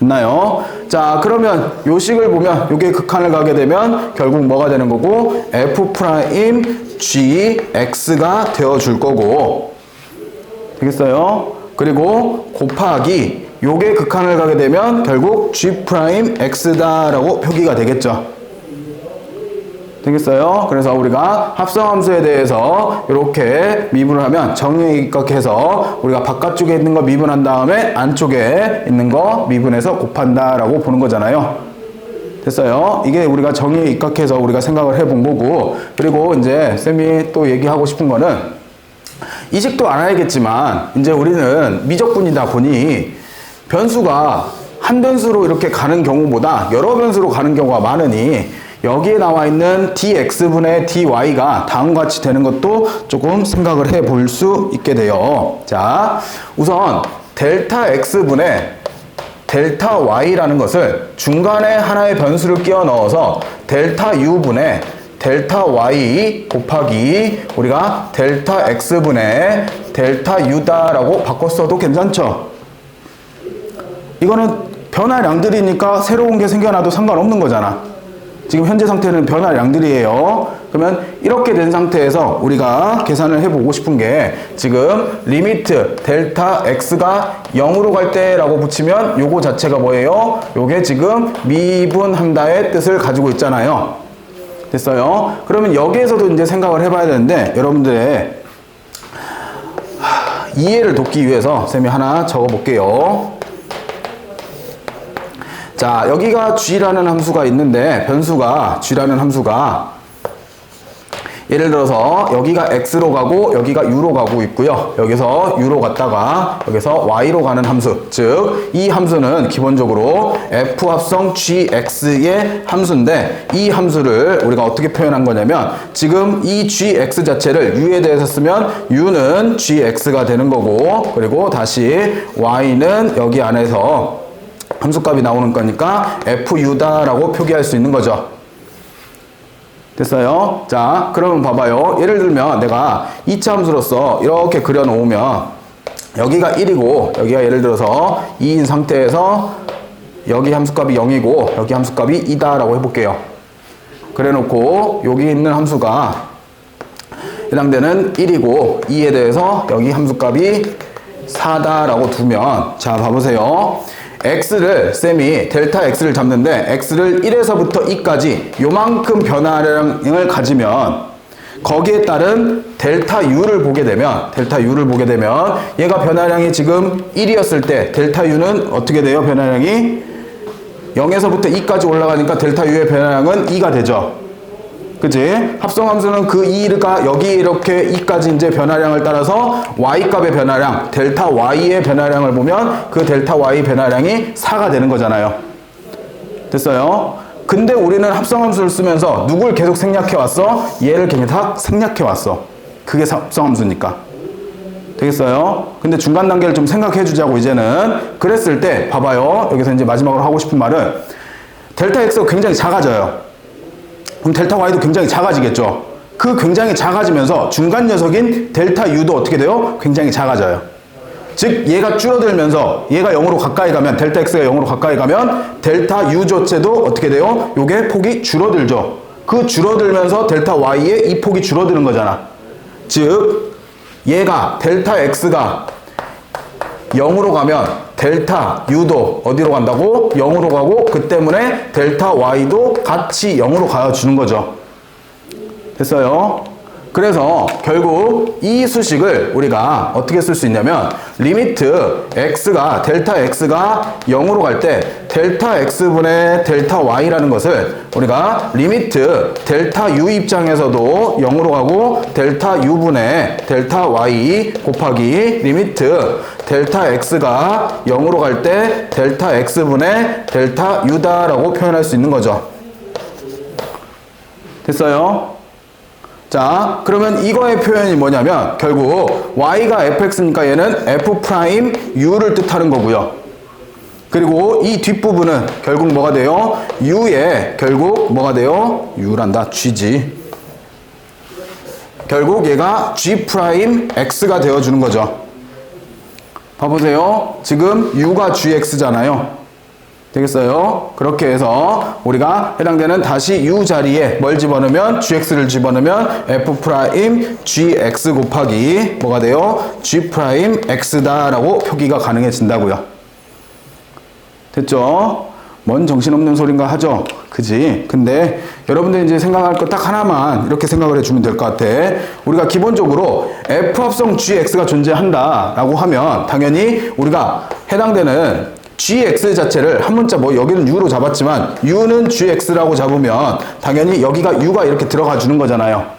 있나요? 자, 그러면 요 식을 보면 요게 극한을 가게 되면 결국 뭐가 되는 거고 f'gx가 되어줄 거고 되겠어요? 그리고 곱하기 요게 극한을 가게 되면 결국 g'x다 라고 표기가 되겠죠. 되겠어요? 그래서 우리가 합성함수에 대해서 이렇게 미분을 하면 정의에 입각해서 우리가 바깥쪽에 있는 거 미분한 다음에 안쪽에 있는 거 미분해서 곱한다 라고 보는 거잖아요. 됐어요? 이게 우리가 정의에 입각해서 우리가 생각을 해본 거고 그리고 이제 쌤이 또 얘기하고 싶은 거는 이 식도 알아야겠지만 이제 우리는 미적분이다 보니 변수가 한 변수로 이렇게 가는 경우보다 여러 변수로 가는 경우가 많으니 여기에 나와 있는 dx분의 dy가 다음과 같이 되는 것도 조금 생각을 해 볼 수 있게 돼요. 자, 우선 델타 x분의 델타 y라는 것을 중간에 하나의 변수를 끼워 넣어서 델타 u분의 델타 y 곱하기 우리가 델타 x분의 델타 u다 라고 바꿔 써도 괜찮죠? 이거는 변화량들이니까 새로운 게 생겨나도 상관없는 거잖아. 지금 현재 상태는 변화량들이에요. 그러면 이렇게 된 상태에서 우리가 계산을 해보고 싶은 게 지금 리미트 델타 x가 0으로 갈 때라고 붙이면 요거 자체가 뭐예요? 요게 지금 미분한다의 뜻을 가지고 있잖아요. 됐어요? 그러면 여기에서도 이제 생각을 해봐야 되는데 여러분들의 이해를 돕기 위해서 쌤이 하나 적어 볼게요. 자, 여기가 g라는 함수가 있는데 변수가 g라는 함수가 예를 들어서 여기가 x로 가고 여기가 u로 가고 있고요. 여기서 u로 갔다가 여기서 y로 가는 함수, 즉 이 함수는 기본적으로 f 합성 gx의 함수인데 이 함수를 우리가 어떻게 표현한 거냐면 지금 이 gx 자체를 u에 대해서 쓰면 u는 gx가 되는 거고 그리고 다시 y는 여기 안에서 함수값이 나오는 거니까 fu다라고 표기할 수 있는 거죠. 됐어요? 자, 그러면 봐봐요. 예를 들면 내가 2차 함수로서 이렇게 그려 놓으면 여기가 1이고 여기가 예를 들어서 2인 상태에서 여기 함수값이 0이고 여기 함수값이 2다 라고 해볼게요. 그래 놓고 여기 있는 함수가 해당되는 1이고 2에 대해서 여기 함수값이 4다 라고 두면 자, 봐보세요. x를 쌤이 델타 x를 잡는데 x를 1에서부터 2까지 요만큼 변화량을 가지면 거기에 따른 델타 u를 보게 되면 얘가 변화량이 지금 1이었을 때 델타 u는 어떻게 돼요? 변화량이 0에서부터 2까지 올라가니까 델타 u의 변화량은 2가 되죠. 그치? 합성함수는 그 2가 여기 이렇게 2까지 이제 변화량을 따라서 y값의 변화량, 델타 y의 변화량을 보면 그 델타 y 변화량이 4가 되는 거잖아요. 됐어요? 근데 우리는 합성함수를 쓰면서 누굴 계속 생략해 왔어? 얘를 계속 생략해 왔어. 그게 합성함수니까. 되겠어요? 근데 중간 단계를 좀 생각해 주자고 이제는. 그랬을 때 봐봐요. 여기서 이제 마지막으로 하고 싶은 말은 델타 x가 굉장히 작아져요. 그럼 델타 y도 굉장히 작아지겠죠. 그 굉장히 작아지면서 중간 녀석인 델타 u도 어떻게 돼요? 굉장히 작아져요. 즉 얘가 줄어들면서 얘가 0으로 가까이 가면 델타 x가 0으로 가까이 가면 델타 u 조체도 어떻게 돼요? 요게 폭이 줄어들죠. 그 줄어들면서 델타 y의 이 폭이 줄어드는 거잖아. 즉 얘가 델타 x가 0으로 가면 델타 u도 어디로 간다고? 0으로 가고 그 때문에 델타 y도 같이 0으로 가주는 거죠. 됐어요? 그래서 결국 이 수식을 우리가 어떻게 쓸 수 있냐면 리미트 x가 델타 x가 0으로 갈 때 델타 x분의 델타 y라는 것을 우리가 리미트 델타 u 입장에서도 0으로 가고 델타 u분의 델타 y 곱하기 리미트 델타 x가 0으로 갈 때 델타 x분의 델타 u다라고 표현할 수 있는 거죠. 됐어요? 자, 그러면 이거의 표현이 뭐냐면 결국 y가 fx니까 얘는 f'u를 뜻하는 거고요. 그리고 이 뒷부분은 결국 뭐가 돼요? u에 결국 뭐가 돼요? u란다. g지. 결국 얘가 g'x가 되어주는 거죠. 봐보세요. 지금 u가 gx잖아요. 되겠어요? 그렇게 해서 우리가 해당되는 다시 u 자리에 뭘 집어넣으면 gx를 집어넣으면 f'gx 곱하기 뭐가 돼요? g'x다 라고 표기가 가능해진다고요. 됐죠? 뭔 정신없는 소린가 하죠? 그지? 근데 여러분들 이제 생각할 거 딱 하나만 이렇게 생각을 해주면 될 것 같아. 우리가 기본적으로 f 합성 gx가 존재한다 라고 하면 당연히 우리가 해당되는 gx 자체를 한 문자 뭐 여기는 u로 잡았지만 u는 gx라고 잡으면 당연히 여기가 u가 이렇게 들어가 주는 거잖아요.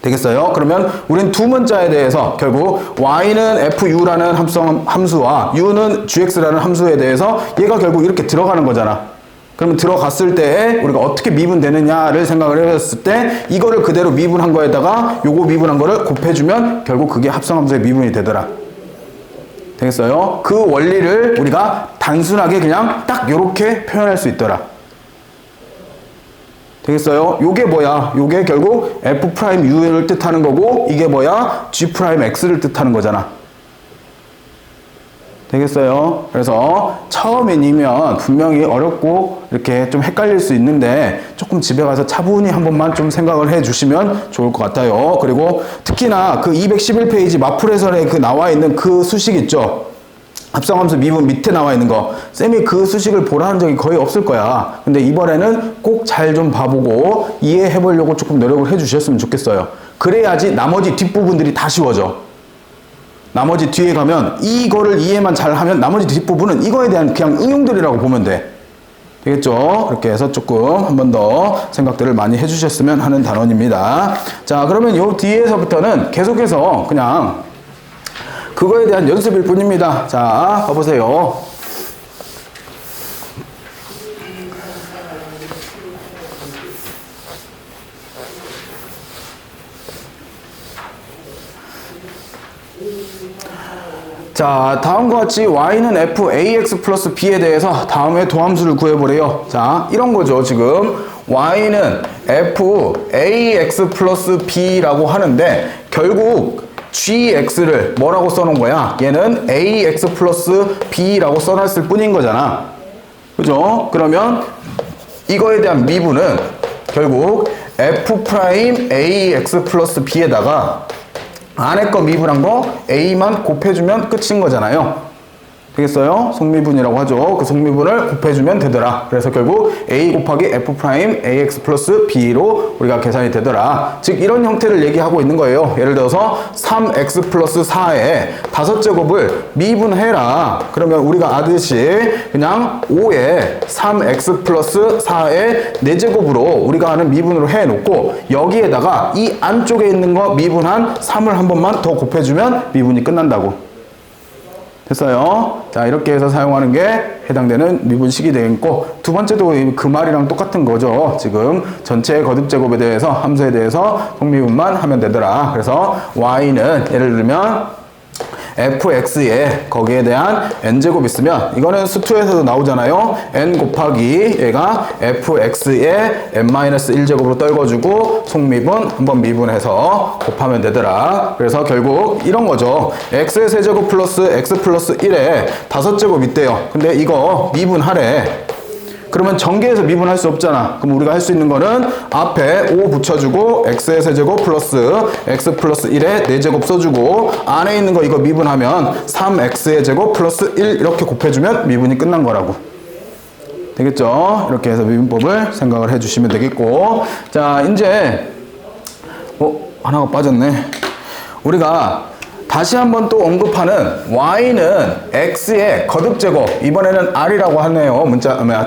되겠어요? 그러면 우린 두 문자에 대해서 결국 y는 fu라는 함수와 u는 gx라는 함수에 대해서 얘가 결국 이렇게 들어가는 거잖아. 그러면 들어갔을 때 우리가 어떻게 미분되느냐를 생각을 해봤을 때 이거를 그대로 미분한 거에다가 요거 미분한 거를 곱해주면 결국 그게 합성함수의 미분이 되더라. 되겠어요? 그 원리를 우리가 단순하게 그냥 딱 요렇게 표현할 수 있더라. 되겠어요? 요게 뭐야? 요게 결국 f'u를 뜻하는 거고 이게 뭐야? g'x를 뜻하는 거잖아. 되겠어요? 그래서 처음이면 분명히 어렵고 이렇게 좀 헷갈릴 수 있는데 조금 집에 가서 차분히 한 번만 좀 생각을 해 주시면 좋을 것 같아요. 그리고 특히나 그 211페이지 마풀해설에 그 나와 있는 그 수식 있죠? 합성함수 미분 밑에 나와 있는 거. 쌤이 그 수식을 보라는 적이 거의 없을 거야. 근데 이번에는 꼭 잘 좀 봐보고 이해해 보려고 조금 노력을 해 주셨으면 좋겠어요. 그래야지 나머지 뒷부분들이 다 쉬워져. 나머지 뒤에 가면 이거를 이해만 잘 하면 나머지 뒷부분은 이거에 대한 그냥 응용들이라고 보면 돼. 되겠죠? 이렇게 해서 조금 한 번 더 생각들을 많이 해주셨으면 하는 단원입니다. 자, 그러면 요 뒤에서부터는 계속해서 그냥 그거에 대한 연습일 뿐입니다. 자, 봐보세요. 자, 다음과 같이 y는 f ax 플러스 b에 대해서 다음에 도함수를 구해보래요. 자, 이런 거죠. 지금 y는 f ax 플러스 b라고 하는데 결국 gx를 뭐라고 써놓은 거야? 얘는 ax 플러스 b라고 써놨을 뿐인 거잖아. 그죠? 그러면 이거에 대한 미분은 결국 f 프라임 ax 플러스 b에다가 안에 거 미분한 거 a만 곱해주면 끝인 거잖아요. 되겠어요? 속미분이라고 하죠. 그 속미분을 곱해주면 되더라. 그래서 결국 a 곱하기 f 프라임 ax 플러스 b로 우리가 계산이 되더라. 즉 이런 형태를 얘기하고 있는 거예요. 예를 들어서 3x 플러스 4에 5제곱을 미분해라. 그러면 우리가 아듯이 그냥 5에 3x 플러스 4의 4제곱으로 우리가 하는 미분으로 해놓고 여기에다가 이 안쪽에 있는 거 미분한 3을 한 번만 더 곱해주면 미분이 끝난다고. 됐어요? 자, 이렇게 해서 사용하는 게 해당되는 미분식이 되겠고, 두 번째도 그 말이랑 똑같은 거죠. 지금 전체 거듭제곱에 대해서 함수에 대해서 속미분만 하면 되더라. 그래서 y는 예를 들면 fx에 거기에 대한 n제곱 있으면 이거는 수투에서도 나오잖아요. n 곱하기 얘가 fx에 n-1제곱으로 떨궈주고 속미분 한번 미분해서 곱하면 되더라. 그래서 결국 이런 거죠. x의 세제곱 플러스 x 플러스 1에 5제곱 있대요. 근데 이거 미분하래. 그러면 전개해서 미분할 수 없잖아. 그럼 우리가 할 수 있는 거는 앞에 5 붙여주고 x의 세제곱 플러스 x 플러스 1에 4제곱 써주고 안에 있는 거 이거 미분하면 3x의 제곱 플러스 1 이렇게 곱해주면 미분이 끝난 거라고. 되겠죠? 이렇게 해서 미분법을 생각을 해주시면 되겠고, 자, 이제 하나가 빠졌네. 우리가 다시 한번 또 언급하는 y는 x의 거듭제곱, 이번에는 r이라고 하네요.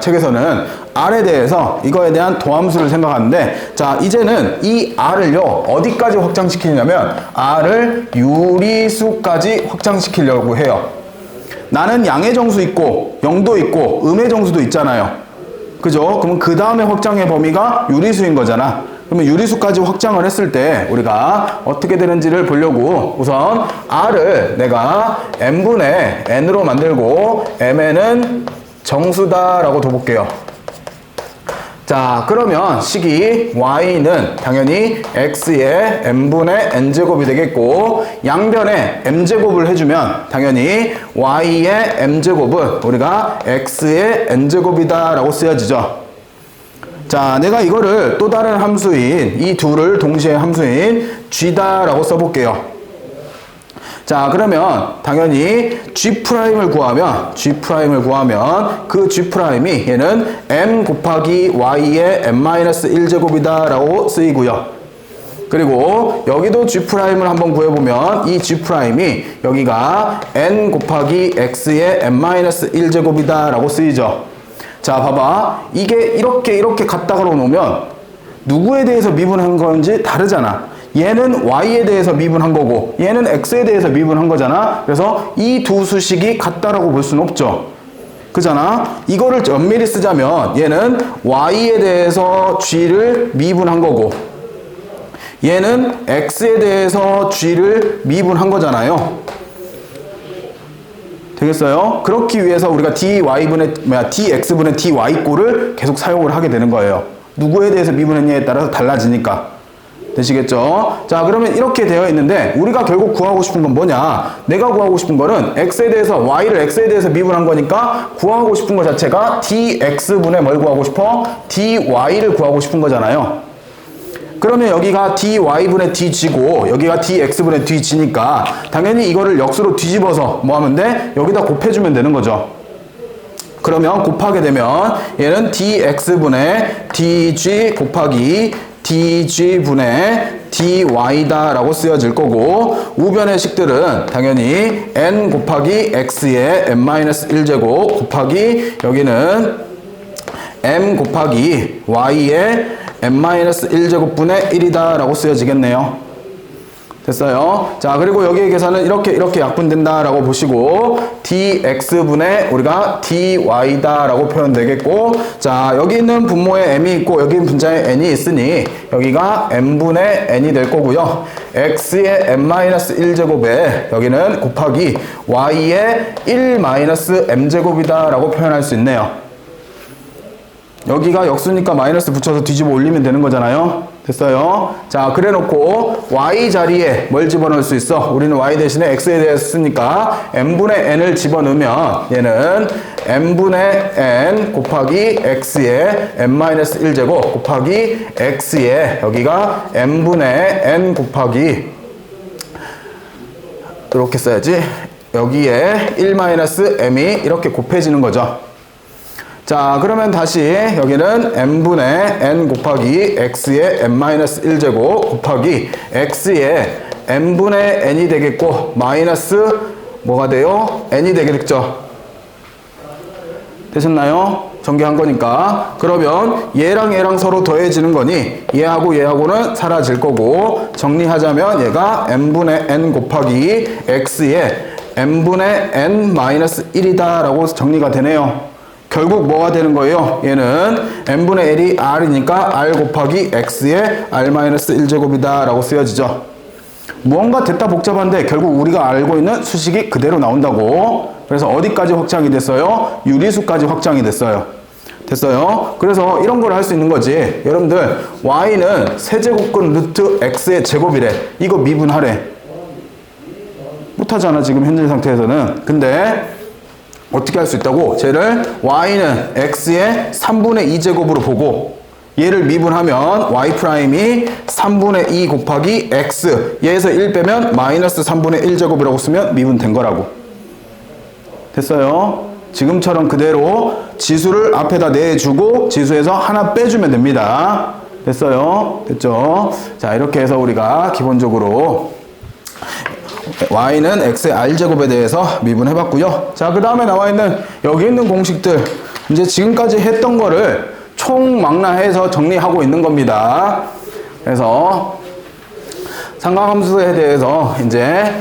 책에서는 r에 대해서 이거에 대한 도함수를 생각하는데, 자, 이제는 이 r을요 어디까지 확장시키냐면 r을 유리수까지 확장시키려고 해요. 나는 양의 정수 있고 0도 있고 음의 정수도 있잖아요. 그죠? 그럼 그 다음에 확장의 범위가 유리수인 거잖아. 그러면 유리수까지 확장을 했을 때 우리가 어떻게 되는지를 보려고 우선 r을 내가 n분의 n으로 만들고 mn은 정수다라고 둬볼게요. 자, 그러면 식이 y는 당연히 x의 n분의 n제곱이 되겠고, 양변에 m제곱을 해주면 당연히 y의 m제곱은 우리가 x의 n제곱이다 라고 쓰여지죠. 자, 내가 이거를 또 다른 함수인 이 둘을 동시에 함수인 g다 라고 써볼게요. 자, 그러면 당연히 g'을 구하면 그 g'이 얘는 m 곱하기 y의 n-1제곱이다 라고 쓰이고요. 그리고 여기도 g'을 한번 구해보면 이 g'이 여기가 n 곱하기 x의 n-1제곱이다 라고 쓰이죠. 자, 봐봐. 이게 이렇게 갖다가 놓으면 누구에 대해서 미분한 건지 다르잖아. 얘는 y에 대해서 미분한 거고 얘는 x에 대해서 미분한 거잖아. 그래서 이 두 수식이 같다라고 볼 수는 없죠. 그잖아. 이거를 엄밀히 쓰자면 얘는 y에 대해서 g를 미분한 거고 얘는 x에 대해서 g를 미분한 거잖아요. 되겠어요? 그렇기 위해서 우리가 dx분의 dy꼴을 계속 사용을 하게 되는 거예요. 누구에 대해서 미분했냐에 따라서 달라지니까. 되시겠죠? 자, 그러면 이렇게 되어 있는데 우리가 결국 구하고 싶은 건 뭐냐? 내가 구하고 싶은 거는 x에 대해서 y를 x에 대해서 미분한 거니까 구하고 싶은 거 자체가 dx분의 뭘 구하고 싶어? dy를 구하고 싶은 거잖아요. 그러면 여기가 dy분의 dg고 여기가 dx분의 dg니까 당연히 이거를 역수로 뒤집어서 뭐 하면 돼? 여기다 곱해주면 되는 거죠. 그러면 곱하게 되면 얘는 dx분의 dg 곱하기 dg분의 dy다 라고 쓰여질 거고, 우변의 식들은 당연히 n 곱하기 x의 n-1제곱 곱하기 여기는 m 곱하기 y의 n-1제곱분의 1이다 라고 쓰여지겠네요. 됐어요. 자, 그리고 여기의 계산은 이렇게 약분된다 라고 보시고, dx분의 우리가 dy다 라고 표현되겠고, 자, 여기 있는 분모에 m이 있고 여기 있는 분자에 n이 있으니 여기가 m분의 n이 될 거고요. x의 n-1제곱에 여기는 곱하기 y의 1-m제곱이다 라고 표현할 수 있네요. 여기가 역수니까 마이너스 붙여서 뒤집어 올리면 되는 거잖아요. 됐어요. 자, 그래 놓고 y 자리에 뭘 집어넣을 수 있어? 우리는 y 대신에 x에 대해서 쓰니까 m분의 n을 집어넣으면 얘는 m분의 n 곱하기 x의 n-1제곱 곱하기 x의 여기가 m분의 n 곱하기 이렇게 써야지. 여기에 1-m이 이렇게 곱해지는 거죠. 자, 그러면 다시 여기는 m분의 n 곱하기 x의 n-1제곱 곱하기 x의 n분의 n이 되겠고, 마이너스 뭐가 돼요? n이 되겠죠. 되셨나요? 전개한 거니까. 그러면 얘랑 얘랑 서로 더해지는 거니 얘하고 얘하고는 사라질 거고, 정리하자면 얘가 n분의 n 곱하기 x의 n분의 n-1이다 라고 정리가 되네요. 결국 뭐가 되는 거예요? 얘는 n분의 l이 r이니까 r 곱하기 x의 r-1제곱이다 라고 쓰여지죠. 무언가 됐다 복잡한데 결국 우리가 알고 있는 수식이 그대로 나온다고. 그래서 어디까지 확장이 됐어요? 유리수까지 확장이 됐어요. 됐어요? 그래서 이런 걸 할 수 있는 거지. 여러분들 y는 세제곱근 루트 x의 제곱이래. 이거 미분하래. 못하잖아 지금 현재 상태에서는. 근데 어떻게 할 수 있다고? 쟤를 y는 x의 3분의 2제곱으로 보고 얘를 미분하면 y''이 3분의 2 곱하기 x, 얘에서 1 빼면 마이너스 3분의 1제곱이라고 쓰면 미분된 거라고. 됐어요? 지금처럼 그대로 지수를 앞에다 내주고 지수에서 하나 빼주면 됩니다. 됐어요? 됐죠? 자, 이렇게 해서 우리가 기본적으로 y는 x의 r제곱에 대해서 미분해봤고요. 자, 그 다음에 나와있는 여기 있는 공식들, 이제 지금까지 했던 거를 총망라해서 정리하고 있는 겁니다. 그래서 삼각함수에 대해서 이제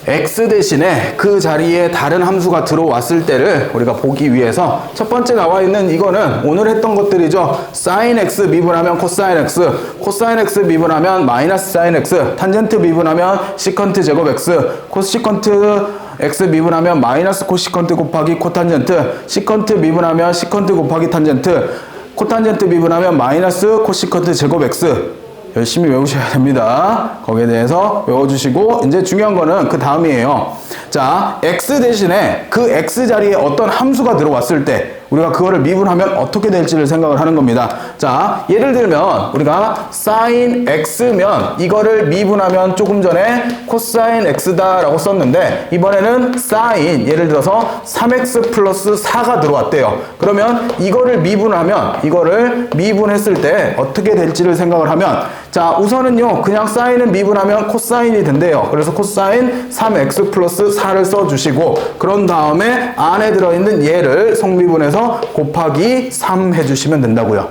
x 대신에 그 자리에 다른 함수가 들어왔을 때를 우리가 보기 위해서 첫 번째 나와 있는 이거는 오늘 했던 것들이죠. sin x 미분하면 cosine x, cosine x 미분하면 마이너스 sin x, 탄젠트 미분하면 시컨트 제곱 x, 코시컨트 x 미분하면 마이너스 코시컨트 곱하기 코탄젠트, 시컨트 미분하면 시컨트 곱하기 탄젠트, 코탄젠트 미분하면 마이너스 코시컨트 제곱 x. 열심히 외우셔야 됩니다. 거기에 대해서 외워주시고, 이제 중요한 거는 그 다음이에요. 자, x 대신에 그 x 자리에 어떤 함수가 들어왔을 때 우리가 그거를 미분하면 어떻게 될지를 생각을 하는 겁니다. 자, 예를 들면 우리가 sin x면 이거를 미분하면 조금 전에 cosine x다 라고 썼는데, 이번에는 sin, 예를 들어서 3x 플러스 4가 들어왔대요. 그러면 이거를 미분했을 때 어떻게 될지를 생각을 하면, 자, 우선은요 그냥 sine은 미분하면 cosine이 된대요. 그래서 cosine 3x 플러스 4를 써주시고, 그런 다음에 안에 들어있는 얘를 성미분해서 곱하기 3 해주시면 된다고요.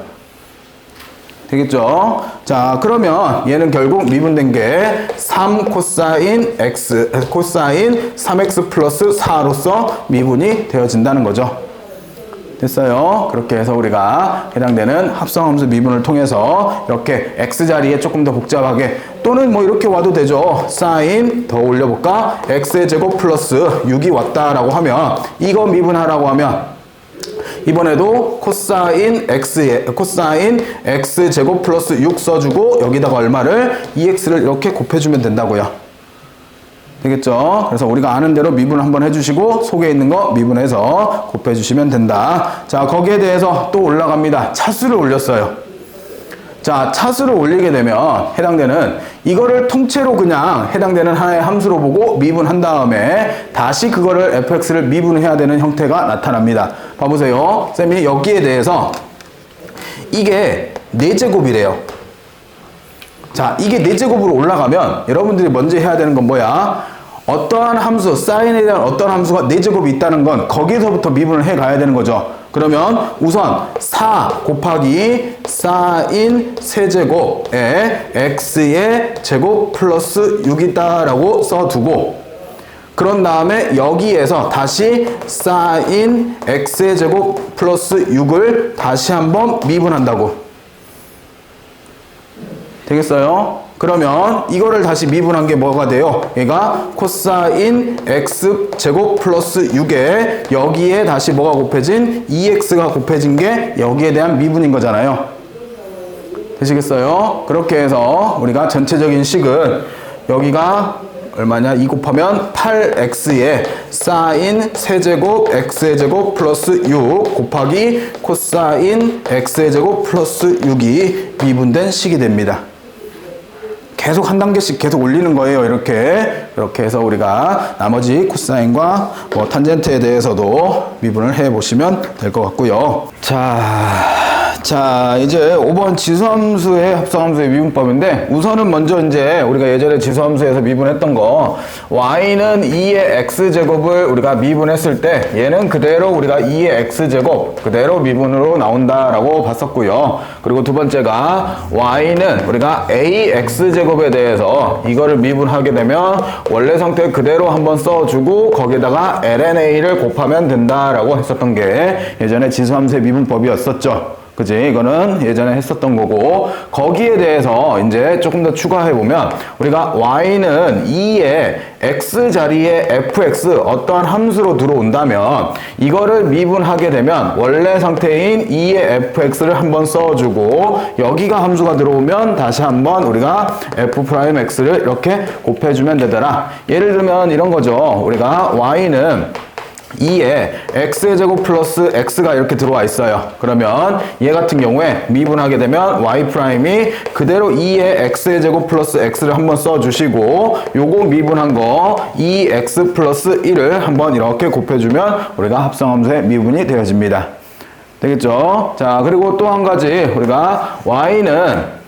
되겠죠? 자, 그러면 얘는 결국 미분된 게 3 코사인 x, 코사인 3x 플러스 4로서 미분이 되어진다는 거죠. 됐어요? 그렇게 해서 우리가 해당되는 합성함수 미분을 통해서 이렇게 x자리에 조금 더 복잡하게, 또는 뭐 이렇게 와도 되죠. 사인 더 올려볼까? x의 제곱 플러스 6이 왔다라고 하면, 이거 미분하라고 하면 이번에도 코사인 x 제곱 플러스 6 써주고 여기다가 얼마를 2x를 이렇게 곱해주면 된다고요. 되겠죠? 그래서 우리가 아는 대로 미분 한번 해주시고 속에 있는 거 미분해서 곱해주시면 된다. 자, 거기에 대해서 또 올라갑니다. 차수를 올렸어요. 자, 차수를 올리게 되면 해당되는 이거를 통째로 그냥 해당되는 하나의 함수로 보고 미분한 다음에 다시 그거를 fx를 미분해야 되는 형태가 나타납니다. 봐보세요. 쌤이 여기에 대해서 이게 4제곱이래요. 자, 이게 4제곱으로 올라가면 여러분들이 먼저 해야 되는 건 뭐야? 어떠한 함수, 사인에 대한 어떤 함수가 4제곱이 있다는 건 거기서부터 미분을 해 가야 되는 거죠. 그러면 우선 4 곱하기 사인 세제곱에 x의 제곱 플러스 6이다 라고 써두고, 그런 다음에 여기에서 다시 사인 x의 제곱 플러스 6을 다시 한번 미분한다고. 되겠어요? 그러면 이거를 다시 미분한 게 뭐가 돼요? 얘가 코사인 x 제곱 플러스 6에 여기에 다시 뭐가 곱해진? 2x가 곱해진 게 여기에 대한 미분인 거잖아요. 되시겠어요? 그렇게 해서 우리가 전체적인 식은 여기가 얼마냐? 2 곱하면 8x에 사인 세제곱 x의 제곱 플러스 6 곱하기 코사인 x의 제곱 플러스 6이 미분된 식이 됩니다. 계속 한 단계씩 계속 올리는 거예요. 이렇게 해서 우리가 나머지 코사인과 뭐 탄젠트에 대해서도 미분을 해 보시면 될 것 같고요. 자, 이제 5번 지수함수의 합성함수의 미분법인데, 우선은 먼저 이제 우리가 예전에 지수함수에서 미분했던 거, y는 2의 x제곱을 우리가 미분했을 때 얘는 그대로 우리가 2의 x제곱 그대로 미분으로 나온다라고 봤었고요. 그리고 두 번째가 y는 우리가 ax제곱에 대해서 이거를 미분하게 되면 원래 상태 그대로 한번 써주고 거기에다가 lna를 곱하면 된다라고 했었던 게 예전에 지수함수의 미분법이었었죠. 그지? 이거는 예전에 했었던 거고, 거기에 대해서 이제 조금 더 추가해보면 우리가 y는 2의 x 자리에 fx 어떠한 함수로 들어온다면 이거를 미분하게 되면 원래 상태인 2의 fx를 한번 써주고 여기가 함수가 들어오면 다시 한번 우리가 f'x를 이렇게 곱해주면 되더라. 예를 들면 이런 거죠. 우리가 y는 2에 x의 제곱 플러스 x가 이렇게 들어와 있어요. 그러면 얘 같은 경우에 미분하게 되면 y 프라임이 그대로 2의 x의 제곱 플러스 x를 한번 써주시고 요거 미분한 거 2x 플러스 1을 한번 이렇게 곱해주면 우리가 합성함수의 미분이 되어집니다. 되겠죠? 자, 그리고 또 한 가지 우리가 y는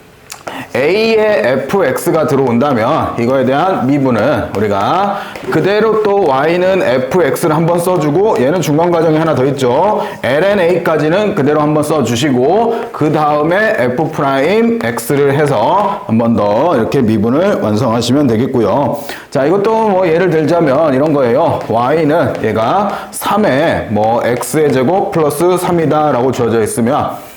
A의 fx가 들어온다면 이거에 대한 미분은 우리가 그대로 또 y는 fx를 한번 써주고 얘는 중간 과정이 하나 더 있죠. lna까지는 그대로 한번 써주시고 그 다음에 f'x를 해서 한번 더 이렇게 미분을 완성하시면 되겠고요. 자, 이것도 뭐 예를 들자면 이런 거예요. y는 얘가 3의 뭐 x의 제곱 플러스 3이다 라고 주어져 있으면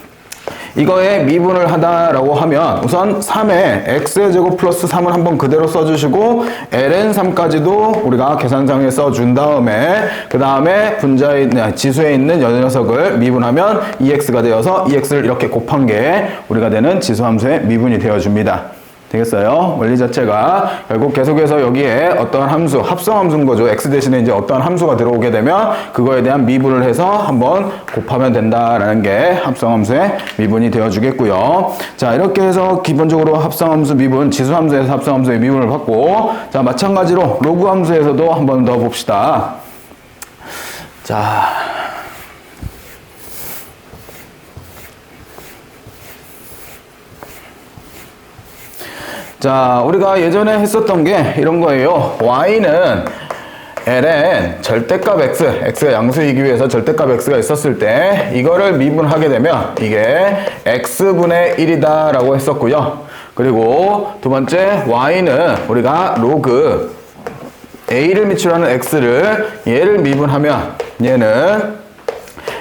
이거에 미분을 하다라고 하면 우선 3에 x의 제곱 플러스 3을 한번 그대로 써주시고 ln3까지도 우리가 계산상에 써준 다음에 그 다음에 분자에 지수에 있는 이 녀석을 미분하면 2x가 되어서 2x를 이렇게 곱한 게 우리가 되는 지수함수의 미분이 되어줍니다. 되겠어요? 원리 자체가 결국 계속해서 여기에 어떠한 함수, 합성함수인 거죠. x 대신에 이제 어떠한 함수가 들어오게 되면 그거에 대한 미분을 해서 한번 곱하면 된다라는 게 합성함수의 미분이 되어주겠고요. 자, 이렇게 해서 기본적으로 합성함수 미분, 지수함수에서 합성함수의 미분을 받고, 자, 마찬가지로 로그함수에서도 한번 더 봅시다. 자. 자, 우리가 예전에 했었던 게 이런 거예요. y는 ln 절대값 x가 양수이기 위해서 절대값 x가 있었을 때 이거를 미분하게 되면 이게 x분의 1이다 라고 했었고요. 그리고 두 번째 y는 우리가 로그 a를 밑으로 하는 x를 얘를 미분하면 얘는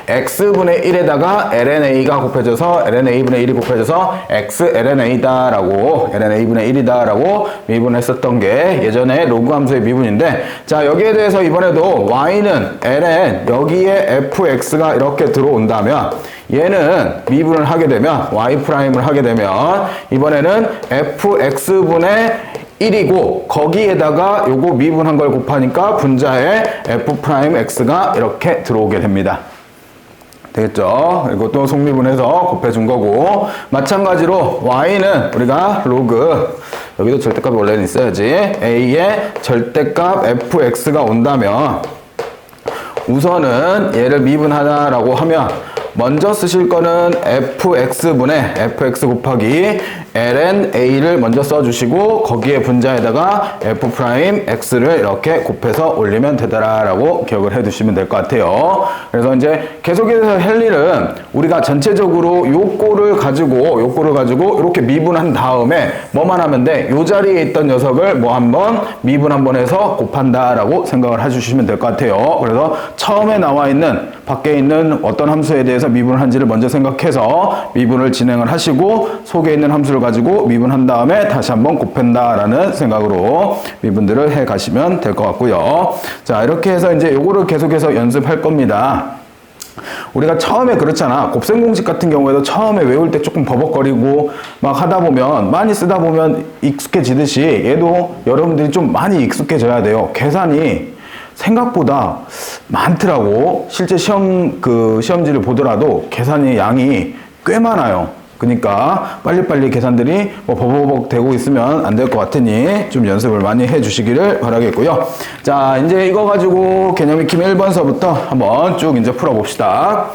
x분의 1에다가 lna가 곱해져서 lna분의 1이 곱해져서 xlna다 라고 lna분의 1이다 라고 미분했었던 게 예전에 로그 함수의 미분인데, 자, 여기에 대해서 이번에도 y는 ln 여기에 fx가 이렇게 들어온다면 얘는 미분을 하게 되면 y 프라임을 하게 되면 이번에는 fx분의 1이고 거기에다가 요거 미분한 걸 곱하니까 분자에 f'x가 이렇게 들어오게 됩니다. 되겠죠? 그리고 또 속미분해서 곱해준 거고, 마찬가지로 y는 우리가 로그 여기도 절대값이 원래는 있어야지 a의 절대값 fx가 온다면 우선은 얘를 미분하다라고 하면 먼저 쓰실 거는 fx분의 fx 곱하기 ln a를 먼저 써주시고 거기에 분자에다가 f'x를 이렇게 곱해서 올리면 되더라라고 기억을 해 두시면 될 것 같아요. 그래서 이제 계속해서 할 일은 우리가 전체적으로 요거를 가지고 이렇게 미분한 다음에 뭐만 하면 돼? 요 자리에 있던 녀석을 뭐 한번 미분 한번 해서 곱한다라고 생각을 해주시면 될 것 같아요. 그래서 처음에 나와 있는 밖에 있는 어떤 함수에 대해서 미분을 한지를 먼저 생각해서 미분을 진행을 하시고 속에 있는 함수를 가지고 미분한 다음에 다시 한번 곱한다라는 생각으로 미분들을 해 가시면 될 것 같고요. 자, 이렇게 해서 이제 요거를 계속해서 연습할 겁니다. 우리가 처음에 그렇잖아. 곱셈 공식 같은 경우에도 처음에 외울 때 조금 버벅거리고 막 하다 보면 많이 쓰다 보면 익숙해지듯이 얘도 여러분들이 좀 많이 익숙해져야 돼요. 계산이 생각보다 많더라고. 실제 시험지를 보더라도 계산이 양이 꽤 많아요. 그러니까 빨리빨리 계산들이 뭐 버벅버벅 되고 있으면 안 될 것 같으니 좀 연습을 많이 해 주시기를 바라겠고요. 자, 이제 이거 가지고 개념 익힘 1번서부터 한번 쭉 이제 풀어봅시다.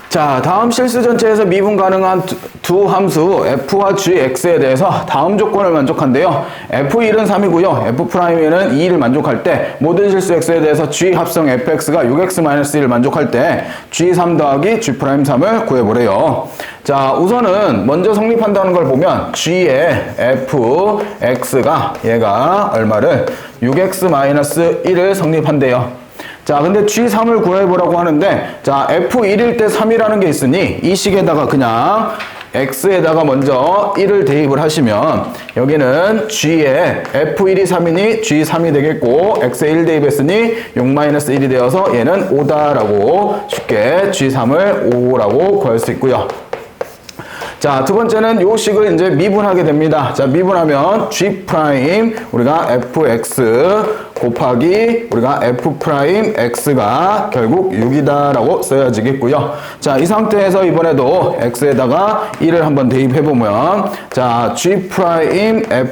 자, 다음 실수 전체에서 미분 가능한 두 함수 f와 gx에 대해서 다음 조건을 만족한대요. f1은 3이고요. f'는 2를 만족할 때 모든 실수 x에 대해서 g 합성 fx가 6x-1을 만족할 때 g3 더하기 g'3을 구해보래요. 자, 우선은 먼저 성립한다는 걸 보면 g의 fx가 얘가 얼마를 6x-1을 성립한대요. 자, 근데 G3을 구해보라고 하는데, 자, F1일 때 3이라는 게 있으니, 이 식에다가 그냥 X에다가 먼저 1을 대입을 하시면, 여기는 G에 F1이 3이니 G3이 되겠고, X에 1 대입했으니 6-1이 되어서 얘는 5다라고 쉽게 G3을 5라고 구할 수 있고요. 자, 두 번째는 요 식을 이제 미분하게 됩니다. 자, 미분하면 G' 우리가 fx 곱하기 우리가 f'x가 결국 6이다라고 써야지겠고요. 자, 이 상태에서 이번에도 x에다가 1을 한번 대입해보면 자, G' f1에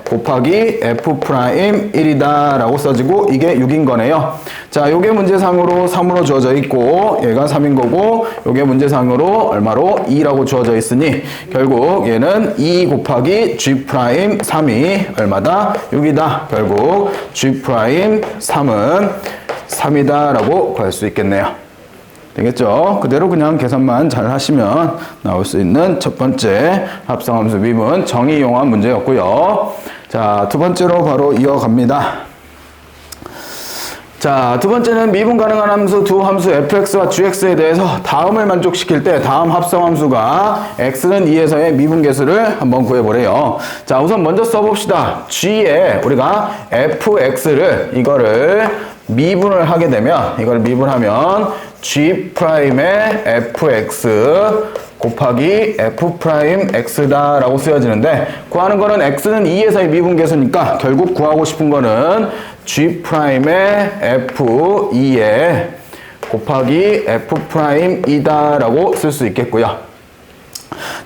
곱하기 f'1이다 라고 써지고 이게 6인 거네요. 자, 요게 문제상으로 3으로 주어져 있고 얘가 3인 거고 요게 문제상으로 얼마로? 2라고 주어져 있으니 결국 얘는 2 곱하기 G'3이 얼마다? 6이다. 결국 G'3은 3이다 라고 구할 수 있겠네요. 되겠죠? 그대로 그냥 계산만 잘 하시면 나올 수 있는 첫 번째 합성함수 미분 정의 이용한 문제였고요. 자, 두 번째로 바로 이어갑니다. 자, 두 번째는 미분 가능한 함수 두 함수 fx와 gx에 대해서 다음을 만족시킬 때 다음 합성함수가 x는 2에서의 미분 계수를 한번 구해보래요. 자, 우선 먼저 써봅시다. g에 우리가 fx를 이거를 미분을 하게 되면 이걸 미분하면 g'의 fx 곱하기 f'x다 라고 쓰여지는데 구하는 거는 x는 2에서의 미분 계수니까 결국 구하고 싶은 거는 g'의 f2에 곱하기 f'이다 라고 쓸 수 있겠고요.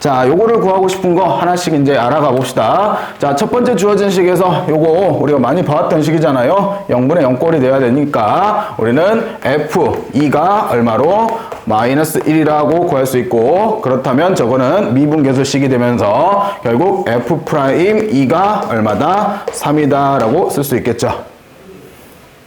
자, 요거를 구하고 싶은 거 하나씩 이제 알아가 봅시다. 자, 첫 번째 주어진 식에서 요거 우리가 많이 봐왔던 식이잖아요. 0분의 0꼴이 돼야 되니까 우리는 f2가 얼마로? -1이라고 구할 수 있고 그렇다면 저거는 미분계수식이 되면서 결국 f'2가 얼마다? 3이다 라고 쓸 수 있겠죠.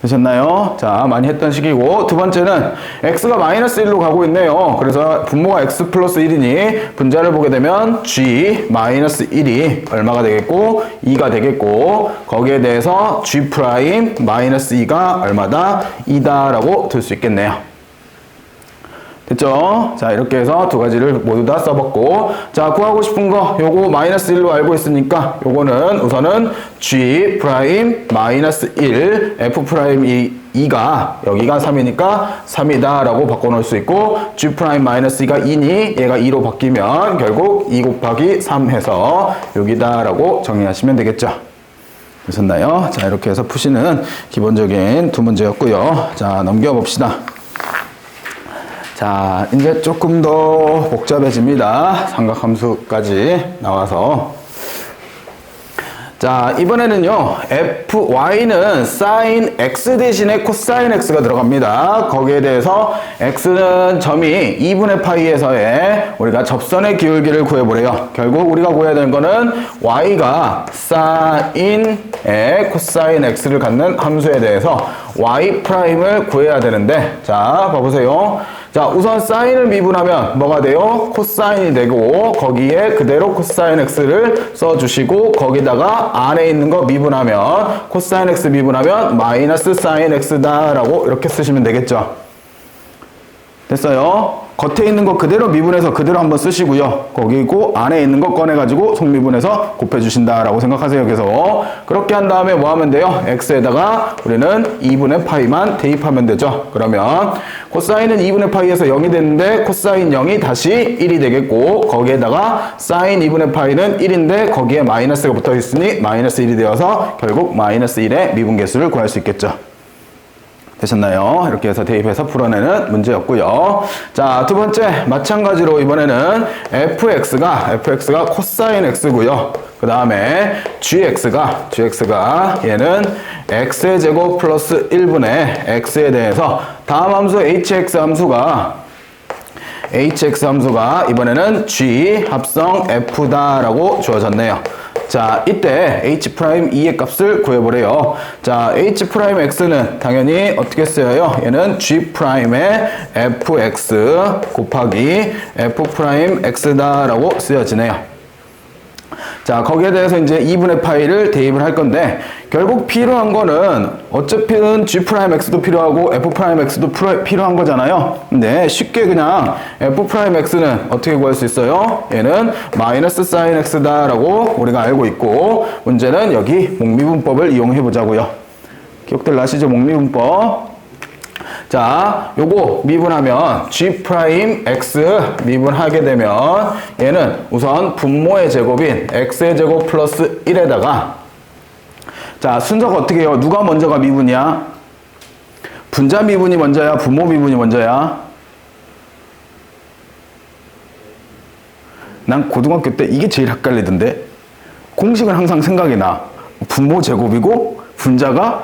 되셨나요? 자, 많이 했던 식이고 두 번째는 x가 -1로 가고 있네요. 그래서 분모가 x 플러스 1이니 분자를 보게 되면 g -1이 얼마가 되겠고 2가 되겠고 거기에 대해서 g' -2가 얼마다? 2다 라고 들 수 있겠네요. 됐죠? 자, 이렇게 해서 두 가지를 모두 다 써봤고 자, 구하고 싶은 거 요거 -1로 알고 있으니까 요거는 우선은 g' -1 f'2가 여기가 3이니까 3이다 라고 바꿔놓을 수 있고 g' -2가 2니 얘가 2로 바뀌면 결국 2 곱하기 3 해서 6이다 라고 정리하시면 되겠죠. 되셨나요? 자, 이렇게 해서 푸시는 기본적인 두 문제였고요. 자, 넘겨봅시다. 자, 이제 조금 더 복잡해집니다. 삼각함수까지 나와서. 자, 이번에는요, y는 sin x 대신에 코사인 x가 들어갑니다. 거기에 대해서 x는 점이 2분의 파이에서의 우리가 접선의 기울기를 구해보래요. 결국 우리가 구해야 되는 거는 y가 sin의 코사인 x를 갖는 함수에 대해서 y'을 구해야 되는데, 자, 봐보세요. 자, 우선 사인을 미분하면 뭐가 돼요? 코사인이 되고, 거기에 그대로 코사인 x를 써주시고, 거기다가 안에 있는 거 미분하면, 코사인 x 미분하면 마이너스 사인 x다 라고 이렇게 쓰시면 되겠죠. 됐어요? 겉에 있는 거 그대로 미분해서 그대로 한번 쓰시고요. 거기고 안에 있는 거 꺼내가지고 속미분해서 곱해주신다 라고 생각하세요. 계속 그렇게 한 다음에 뭐 하면 돼요? x에다가 우리는 2분의 파이만 대입하면 되죠. 그러면 코사인은 2분의 파이에서 0이 됐는데 코사인 0이 다시 1이 되겠고, 거기에다가 사인 2분의 파이는 1인데 거기에 마이너스가 붙어 있으니 마이너스 1이 되어서 결국 마이너스 1의 미분계수를 구할 수 있겠죠. 되셨나요? 이렇게 해서 대입해서 풀어내는 문제였고요. 자, 두 번째 마찬가지로 이번에는 fx가 코사인 x고요. 그 다음에 gx가 얘는 x의 제곱 플러스 1분의 x에 대해서 다음 함수 hx 함수가 이번에는 g 합성 f다라고 주어졌네요. 자, 이때 h'2의 값을 구해보래요. 자, h'x는 당연히 어떻게 쓰여요? 얘는 g'의 fx 곱하기 f'x다라고 쓰여지네요. 자, 거기에 대해서 이제 2분의 파이를 대입을 할 건데, 결국 필요한 거는 어차피는 g'x도 필요하고 f'x도 필요한 거잖아요. 근데 쉽게 그냥 f'x는 어떻게 구할 수 있어요? 얘는 마이너스 사인 x다 라고 우리가 알고 있고, 문제는 여기 목미분법을 이용해 보자고요. 기억들 나시죠? 목미분법. 자, 요거 미분하면 g'x 미분하게 되면 얘는 우선 분모의 제곱인 x의 제곱 플러스 1에다가, 자, 순서가 어떻게 해요? 누가 먼저가 미분이야? 분자 미분이 먼저야? 분모 미분이 먼저야? 난 고등학교 때 이게 제일 헷갈리던데, 공식은 항상 생각이 나. 분모 제곱이고 분자가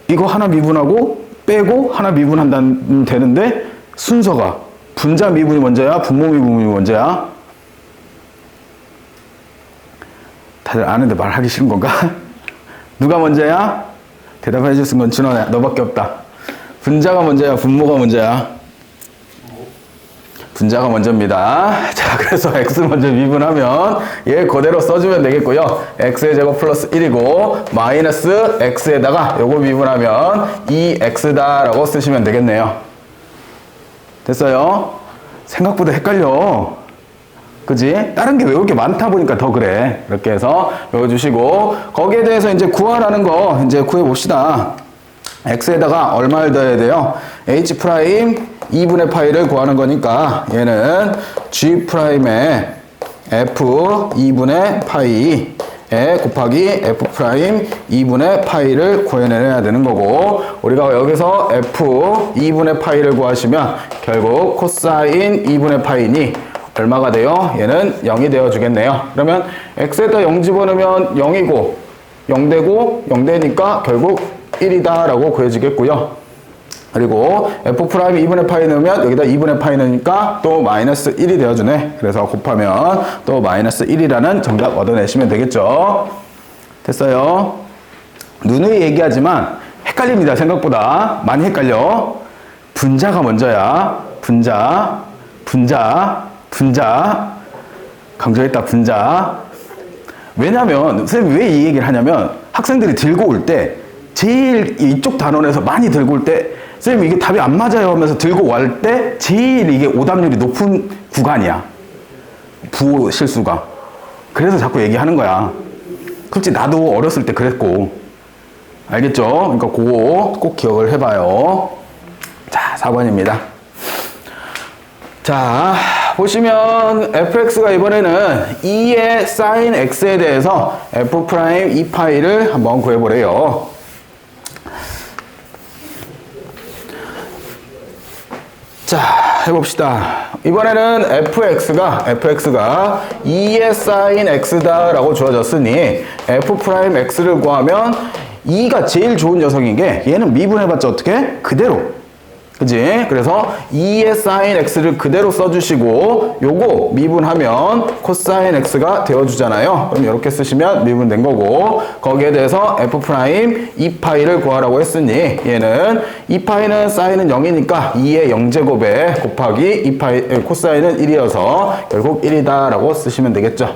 이거 하나 미분하고 빼고 하나 미분한다면 되는데, 순서가 분자 미분이 먼저야? 분모 미분이 먼저야? 다들 아는데 말하기 싫은 건가? 누가 먼저야? 대답해 줄 수 있는 건 준호야. 너밖에 없다. 분자가 먼저야? 분모가 먼저야? 분자가 먼저입니다. 자, 그래서 x 먼저 미분하면 얘 그대로 써주면 되겠고요. x의 제곱 플러스 1이고 마이너스 x에다가 요거 미분하면 2x다 라고 쓰시면 되겠네요. 됐어요? 생각보다 헷갈려. 그지? 다른 게 외울 게 많다 보니까 더 그래. 이렇게 해서 외워주시고, 거기에 대해서 이제 구하라는 거 이제 구해봅시다. x에다가 얼마를 더해야 돼요? h' 2분의 파이를 구하는 거니까 얘는 g'의 f 2분의 파이에 곱하기 f' 2분의 파이를 구해내야 되는 거고, 우리가 여기서 f 2분의 파이를 구하시면 결국 코사인 2분의 파이니 얼마가 돼요? 얘는 0이 되어 주겠네요. 그러면 x에다 0 집어넣으면 0이고 0되고 0되니까 결국 1이다 라고 구해지겠고요. 그리고 f' 2분의 파이 넣으면 여기다 2분의 파이 넣으니까 또 마이너스 1이 되어주네. 그래서 곱하면 또 마이너스 1이라는 정답 얻어내시면 되겠죠. 됐어요? 누누이 얘기하지만 헷갈립니다. 생각보다 많이 헷갈려. 분자가 먼저야. 분자 강조했다. 분자. 왜냐면 선생님이 왜 이 얘기를 하냐면, 학생들이 들고 올 때 제일 이쪽 단원에서 많이 들고 올 때 선생님 이게 답이 안 맞아요 하면서 들고 갈 때 제일 이게 오답률이 높은 구간이야. 부호 실수가. 그래서 자꾸 얘기하는 거야. 그렇지, 나도 어렸을 때 그랬고. 알겠죠? 그러니까 그거 꼭 기억을 해봐요. 자, 4번입니다. 자, 보시면 fx가 이번에는 2의 sin x에 대해서 f' 2파이를 한번 구해보래요. 자, 해봅시다. 이번에는 fx가 2의 sin x다 라고 주어졌으니 f'x를 구하면 2가 제일 좋은 녀석인 게 얘는 미분해봤자 어떻게? 그대로. 그지? 그래서 2의 sin x를 그대로 써주시고 요거 미분하면 코사인 x가 되어주잖아요. 그럼 이렇게 쓰시면 미분된 거고 거기에 대해서 f' 2파이를 구하라고 했으니 얘는 2파이는 사인은 0이니까 2의 0제곱에 곱하기 2파이 코사인은 1이어서 결국 1이다 라고 쓰시면 되겠죠.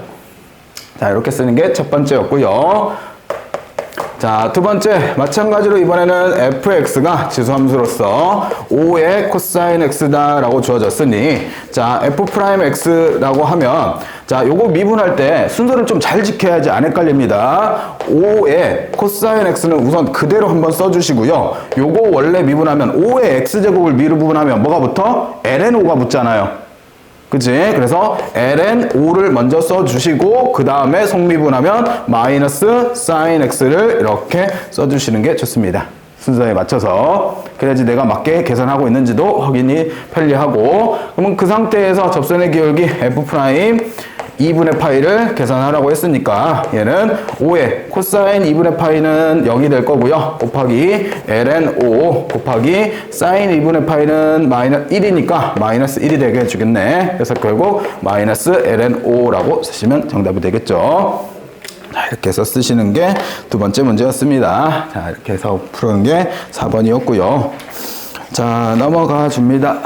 자, 이렇게 쓰는 게 첫 번째였고요. 자, 두 번째 마찬가지로 이번에는 fx가 지수함수로서 5의 코사인 x다 라고 주어졌으니 자, f'x라고 하면 자, 요거 미분할 때 순서를 좀 잘 지켜야지 안 헷갈립니다. 5의 코사인 x는 우선 그대로 한번 써주시고요. 요거 원래 미분하면 5의 x제곱을 미분하면 뭐가 붙어? ln5가 붙잖아요. 그치? 그래서 ln5를 먼저 써주시고 그 다음에 속미분하면 마이너스 sin x를 이렇게 써주시는 게 좋습니다. 순서에 맞춰서 그래야지 내가 맞게 계산하고 있는지도 확인이 편리하고 그러면 그 상태에서 접선의 기울기 f' 2분의 파이를 계산하라고 했으니까 얘는 5의 코사인 2분의 파이는 0이 될 거고요. 곱하기 ln5 곱하기 사인 2분의 파이는 마이너스 1이니까 마이너스 1이 되게 해주겠네. 그래서 결국 마이너스 ln5라고 쓰시면 정답이 되겠죠. 자, 이렇게 해서 쓰시는 게 두 번째 문제였습니다. 자, 이렇게 해서 푸는 게 4번이었고요. 자, 넘어가 줍니다.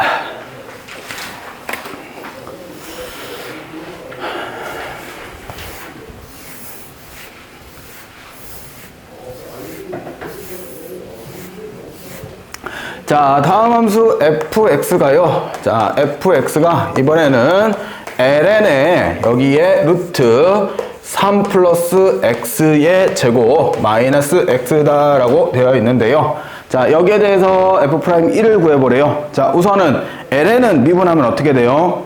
자, 다음 함수 fx가요. 자, fx가 이번에는 ln에 여기에 루트 3 플러스 x의 제곱 마이너스 x다 라고 되어 있는데요. 자, 여기에 대해서 f'1을 구해보래요. 자, 우선은 ln은 미분하면 어떻게 돼요?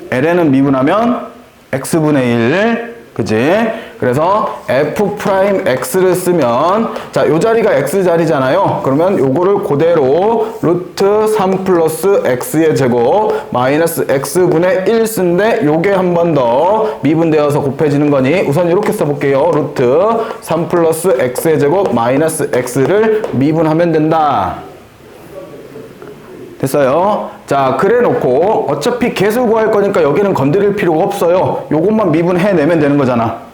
ln은 미분하면 x분의 1, 그지? 그래서 f'x를 쓰면 자, 요 자리가 x 자리잖아요. 그러면 요거를 그대로 루트 3 플러스 x의 제곱 마이너스 x분의 1 쓴데 요게 한 번 더 미분되어서 곱해지는 거니 우선 이렇게 써볼게요. 루트 3 플러스 x의 제곱 마이너스 x를 미분하면 된다. 됐어요? 자, 그래 놓고 어차피 개수 구할 거니까 여기는 건드릴 필요가 없어요. 요것만 미분해내면 되는 거잖아.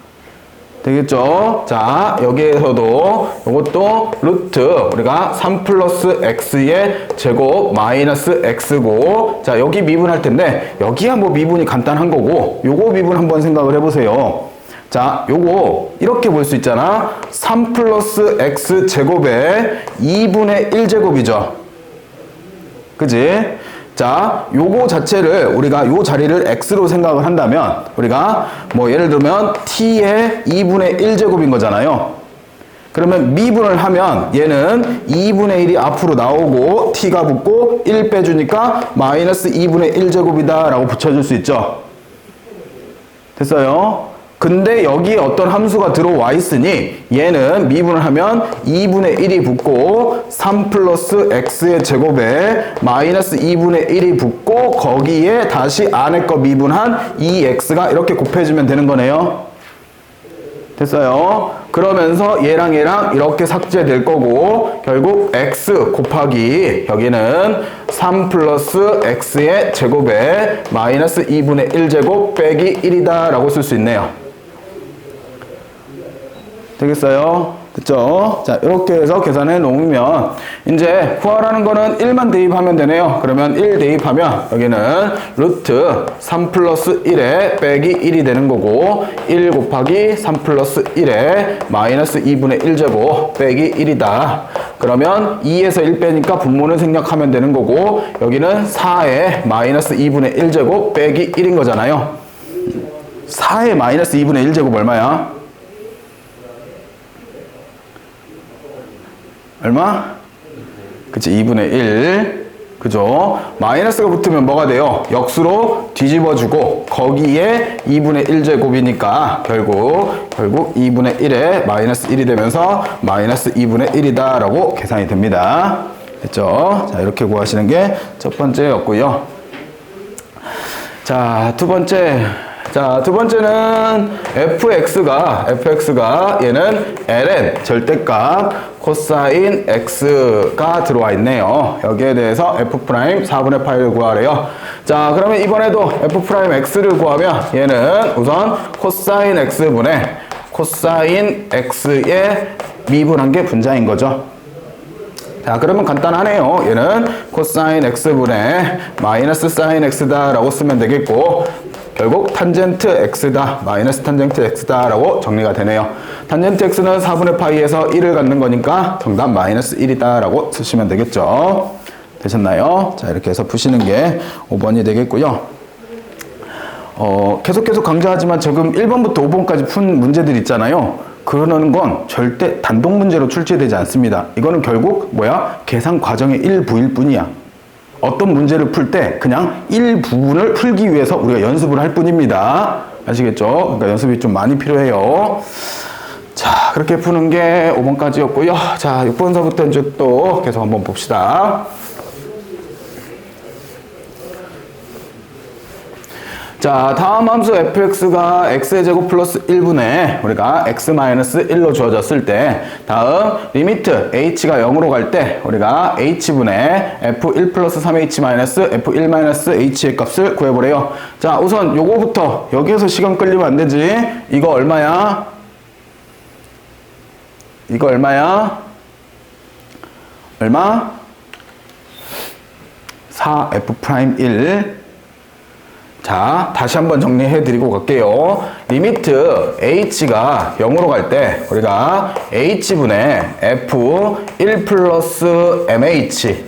되겠죠? 자, 여기에서도 이것도 루트 우리가 3 플러스 x의 제곱 마이너스 x고 자, 여기 미분할 텐데 여기야 뭐 미분이 간단한 거고 요거 미분 한번 생각을 해보세요. 자, 요거 이렇게 볼 수 있잖아. 3 플러스 x 제곱에 2분의 1제곱이죠. 그지? 자, 요거 자체를 우리가 요 자리를 x로 생각을 한다면 우리가 뭐 예를 들면 t의 2분의 1제곱인 거잖아요. 그러면 미분을 하면 얘는 2분의 1이 앞으로 나오고 t가 붙고 1 빼주니까 마이너스 2분의 1제곱이다 라고 붙여줄 수 있죠. 됐어요? 근데 여기에 어떤 함수가 들어와 있으니 얘는 미분을 하면 2분의 1이 붙고 3 플러스 x의 제곱에 마이너스 2분의 1이 붙고 거기에 다시 안에 거 미분한 2x가 이렇게 곱해지면 되는 거네요. 됐어요? 그러면서 얘랑 이렇게 삭제될 거고 결국 x 곱하기 여기는 3 플러스 x의 제곱에 마이너스 2분의 1제곱 빼기 1이다 라고 쓸 수 있네요. 되겠어요? 됐죠? 자, 이렇게 해서 계산해 놓으면 이제 구하라는 거는 1만 대입하면 되네요. 그러면 1 대입하면 여기는 루트 3 플러스 1에 빼기 1이 되는 거고 1 곱하기 3 플러스 1에 마이너스 2분의 1제곱 빼기 1이다. 그러면 2에서 1 빼니까 분모는 생략하면 되는 거고 여기는 4에 마이너스 2분의 1제곱 빼기 1인 거잖아요. 4에 마이너스 2분의 1제곱 얼마야? 얼마? 그치, 2분의 1. 그죠? 마이너스가 붙으면 뭐가 돼요? 역수로 뒤집어주고 거기에 2분의 1제곱이니까 결국 2분의 1에 마이너스 1이 되면서 마이너스 2분의 1이다 라고 계산이 됩니다. 됐죠? 자, 이렇게 구하시는 게 첫 번째였고요. 자, 두 번째는 fx가 얘는 ln 절대값 코사인 x가 들어와 있네요. 여기에 대해서 f' 4분의 파이를 구하래요. 자, 그러면 이번에도 f'x를 구하면 얘는 우선 코사인 x분의 코사인 x의 미분한 게 분자인 거죠. 자, 그러면 간단하네요. 얘는 코사인 x분의 마이너스 사인 x다 라고 쓰면 되겠고, 결국 탄젠트 x다 마이너스 탄젠트 x다 라고 정리가 되네요. 탄젠트 x는 4분의 파이에서 1을 갖는 거니까 정답 마이너스 1이다 라고 쓰시면 되겠죠. 되셨나요? 자, 이렇게 해서 푸시는 게 5번이 되겠고요. 계속 강조하지만 지금 1번부터 5번까지 푼 문제들 있잖아요. 그러는 건 절대 단독 문제로 출제되지 않습니다. 이거는 결국 계산 과정의 일부일 뿐이야. 어떤 문제를 풀 때 그냥 일부분을 풀기 위해서 우리가 연습을 할 뿐입니다. 아시겠죠? 그러니까 연습이 좀 많이 필요해요. 자, 그렇게 푸는 게 5번까지였고요. 자, 6번서부터 이제 또 계속 한번 봅시다. 자, 다음 함수 fx가 x의 제곱 플러스 1분의 우리가 x-1로 주어졌을 때 다음 리미트 h가 0으로 갈 때 우리가 h분의 f1 플러스 3h 마이너스 f1 마이너스 h의 값을 구해보래요. 자, 우선 요거부터 여기에서 시간 끌리면 안 되지. 이거 얼마야? 이거 얼마야? 얼마? 4f'1. 자, 다시 한번 정리해 드리고 갈게요. 리미트 h가 0으로 갈 때 우리가 h분의 f1 플러스 mh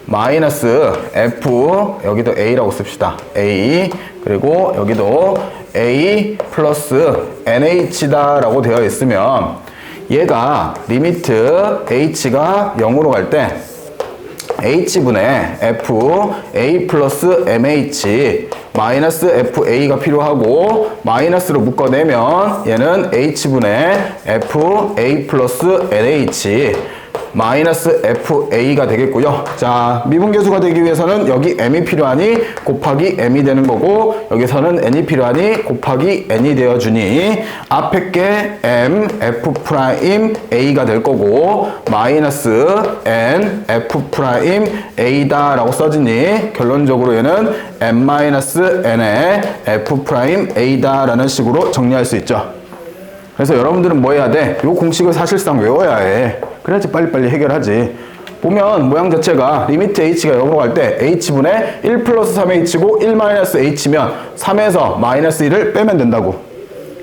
마이너스 f 여기도 a라고 씁시다. a 그리고 여기도 a 플러스 nh다 라고 되어 있으면 얘가 리미트 h가 0으로 갈 때 h분의 fa 플러스 mh 마이너스 fa가 필요하고 마이너스로 묶어내면 얘는 h분의 fa 플러스 nh 마이너스 fa가 되겠고요. 자, 미분계수가 되기 위해서는 여기 m이 필요하니 곱하기 m이 되는 거고 여기서는 n이 필요하니 곱하기 n이 되어주니 앞에 게 m f'a가 될 거고 마이너스 n f'a다 라고 써지니 결론적으로 얘는 m-n의 f'a다 라는 식으로 정리할 수 있죠. 그래서 여러분들은 뭐 해야 돼? 요 공식을 사실상 외워야 해. 그래야지 빨리빨리 해결하지. 보면 모양 자체가 리미트 h가 0으로 갈 때 h분의 1 플러스 3h고 1 마이너스 h면 3에서 마이너스 1을 빼면 된다고.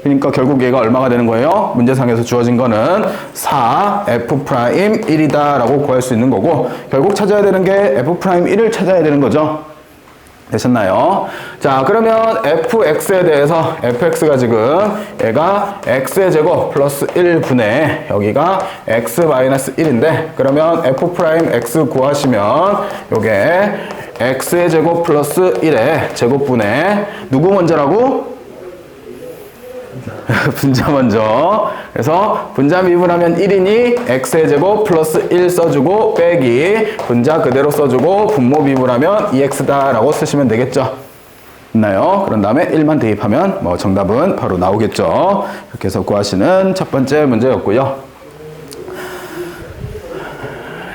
그러니까 결국 얘가 얼마가 되는 거예요? 문제상에서 주어진 거는 4f'1이다 라고 구할 수 있는 거고 결국 찾아야 되는 게 f'1을 찾아야 되는 거죠. 되셨나요? 자, 그러면 fx에 대해서 fx가 지금 얘가 x의 제곱 플러스 1분의 여기가 x-1인데 그러면 f'x 구하시면 요게 x의 제곱 플러스 1의 제곱분의 누구 먼저라고? 분자 먼저. 그래서 분자 미분하면 1이니 x의 제곱 플러스 1 써주고 빼기 분자 그대로 써주고 분모 미분하면 2x다 라고 쓰시면 되겠죠. 있나요? 그런 다음에 1만 대입하면 뭐 정답은 바로 나오겠죠. 이렇게 해서 구하시는 첫 번째 문제였고요.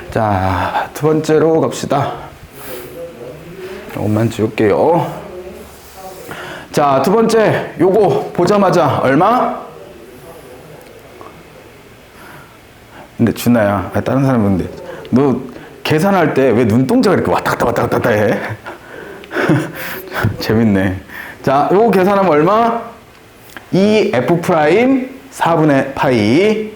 자, 두 번째로 갑시다. 조금만 지울게요. 자, 두 번째 요거 보자마자 얼마? 근데 준아야, 다른 사람인데 너 계산할 때 왜 눈동자가 이렇게 왔다 갔다 해? 재밌네. 자, 요거 계산하면 얼마? 2f' 4분의 파이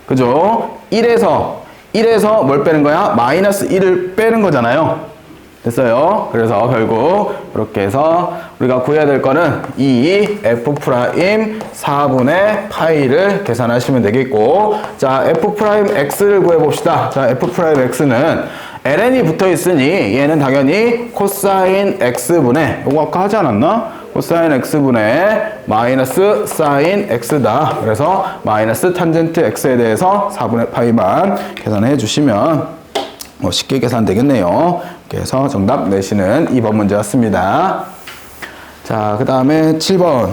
그죠? 1에서 뭘 빼는 거야? 마이너스 1을 빼는 거잖아요. 됐어요. 그래서 결국 이렇게 해서 우리가 구해야 될 거는 2f' 4분의 파이를 계산하시면 되겠고 자, f'x를 구해봅시다. 자, f'x는 ln이 붙어 있으니 얘는 당연히 코사인 x분의 이거 아까 하지 않았나? 코사인 x분의 마이너스 사인 x다. 그래서 마이너스 탄젠트 x에 대해서 4분의 파이만 계산해 주시면 쉽게 계산되겠네요. 그래서 정답 내시는 2번 문제였습니다. 자, 그 다음에 7번.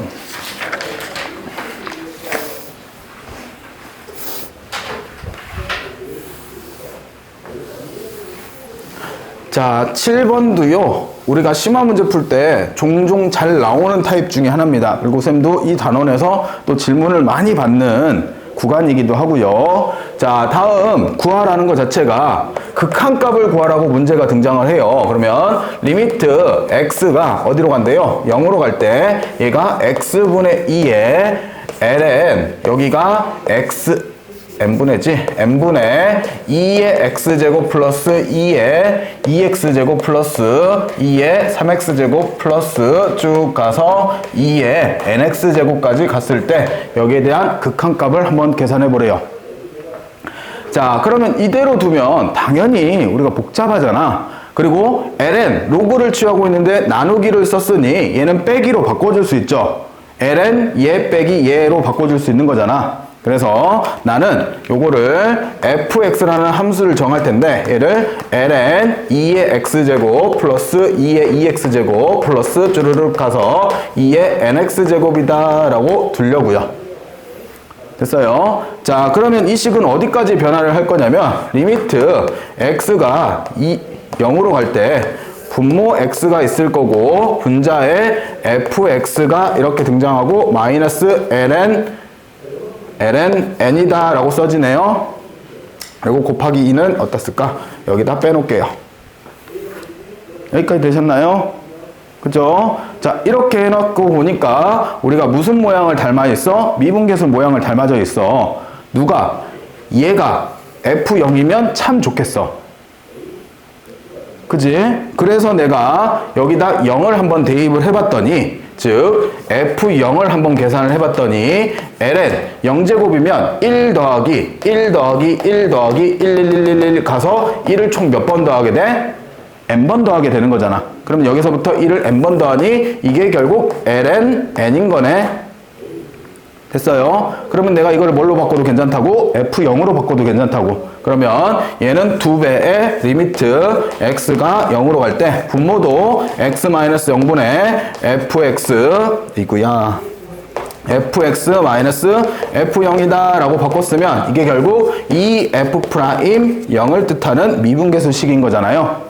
자, 7번도요, 우리가 심화 문제 풀 때 종종 잘 나오는 타입 중에 하나입니다. 그리고 쌤도 이 단원에서 또 질문을 많이 받는 구간이기도 하고요. 자, 다음 구하라는 것 자체가 극한값을 구하라고 문제가 등장을 해요. 그러면 리미트 x가 어디로 간대요? 0으로 갈 때 얘가 x분의 2에 ln, 여기가 x n분의지, n분의 2의 x제곱 플러스 2의 2x제곱 플러스 2의 3x제곱 플러스 쭉 가서 2의 nx제곱까지 갔을 때 여기에 대한 극한값을 한번 계산해 보래요. 자, 그러면 이대로 두면 당연히 우리가 복잡하잖아. 그리고 ln, 로그를 취하고 있는데 나누기를 썼으니 얘는 빼기로 바꿔줄 수 있죠. ln 얘 빼기 얘로 바꿔줄 수 있는 거잖아. 그래서 나는 요거를 fx라는 함수를 정할 텐데 얘를 ln 2의 x제곱 플러스 2의 2x제곱 플러스 쭈르륵 가서 2의 nx제곱이다 라고 두려고요. 됐어요? 자, 그러면 이 식은 어디까지 변화를 할 거냐면 리미트 x가 0으로 갈 때 분모 x가 있을 거고 분자에 fx가 이렇게 등장하고 마이너스 ln n이다 라고 써지네요. 그리고 곱하기 2는 어떻을까? 여기다 빼놓을게요. 여기까지 되셨나요? 그죠? 자, 이렇게 해놓고 보니까 우리가 무슨 모양을 닮아 있어? 미분계수 모양을 닮아져 있어. 누가? 얘가 f0이면 참 좋겠어. 그지? 그래서 내가 여기다 0을 한번 대입을 해봤더니, 즉 f0을 한번 계산을 해봤더니 ln 0제곱이면 1 더하기 1 더하기 1 더하기 11111 가서 1을 총 몇 번 더하게 돼? n번 더하게 되는 거잖아. 그럼 여기서부터 1을 n번 더하니 이게 결국 ln n인 거네. 됐어요? 그러면 내가 이걸 뭘로 바꿔도 괜찮다고? f0으로 바꿔도 괜찮다고. 그러면 얘는 2배의 리미트 x가 0으로 갈 때 분모도 x-0분의 fx 이구야. fx 마이너스 f0이다 라고 바꿨으면 이게 결국 이 f'0을 뜻하는 미분계수식인 거잖아요.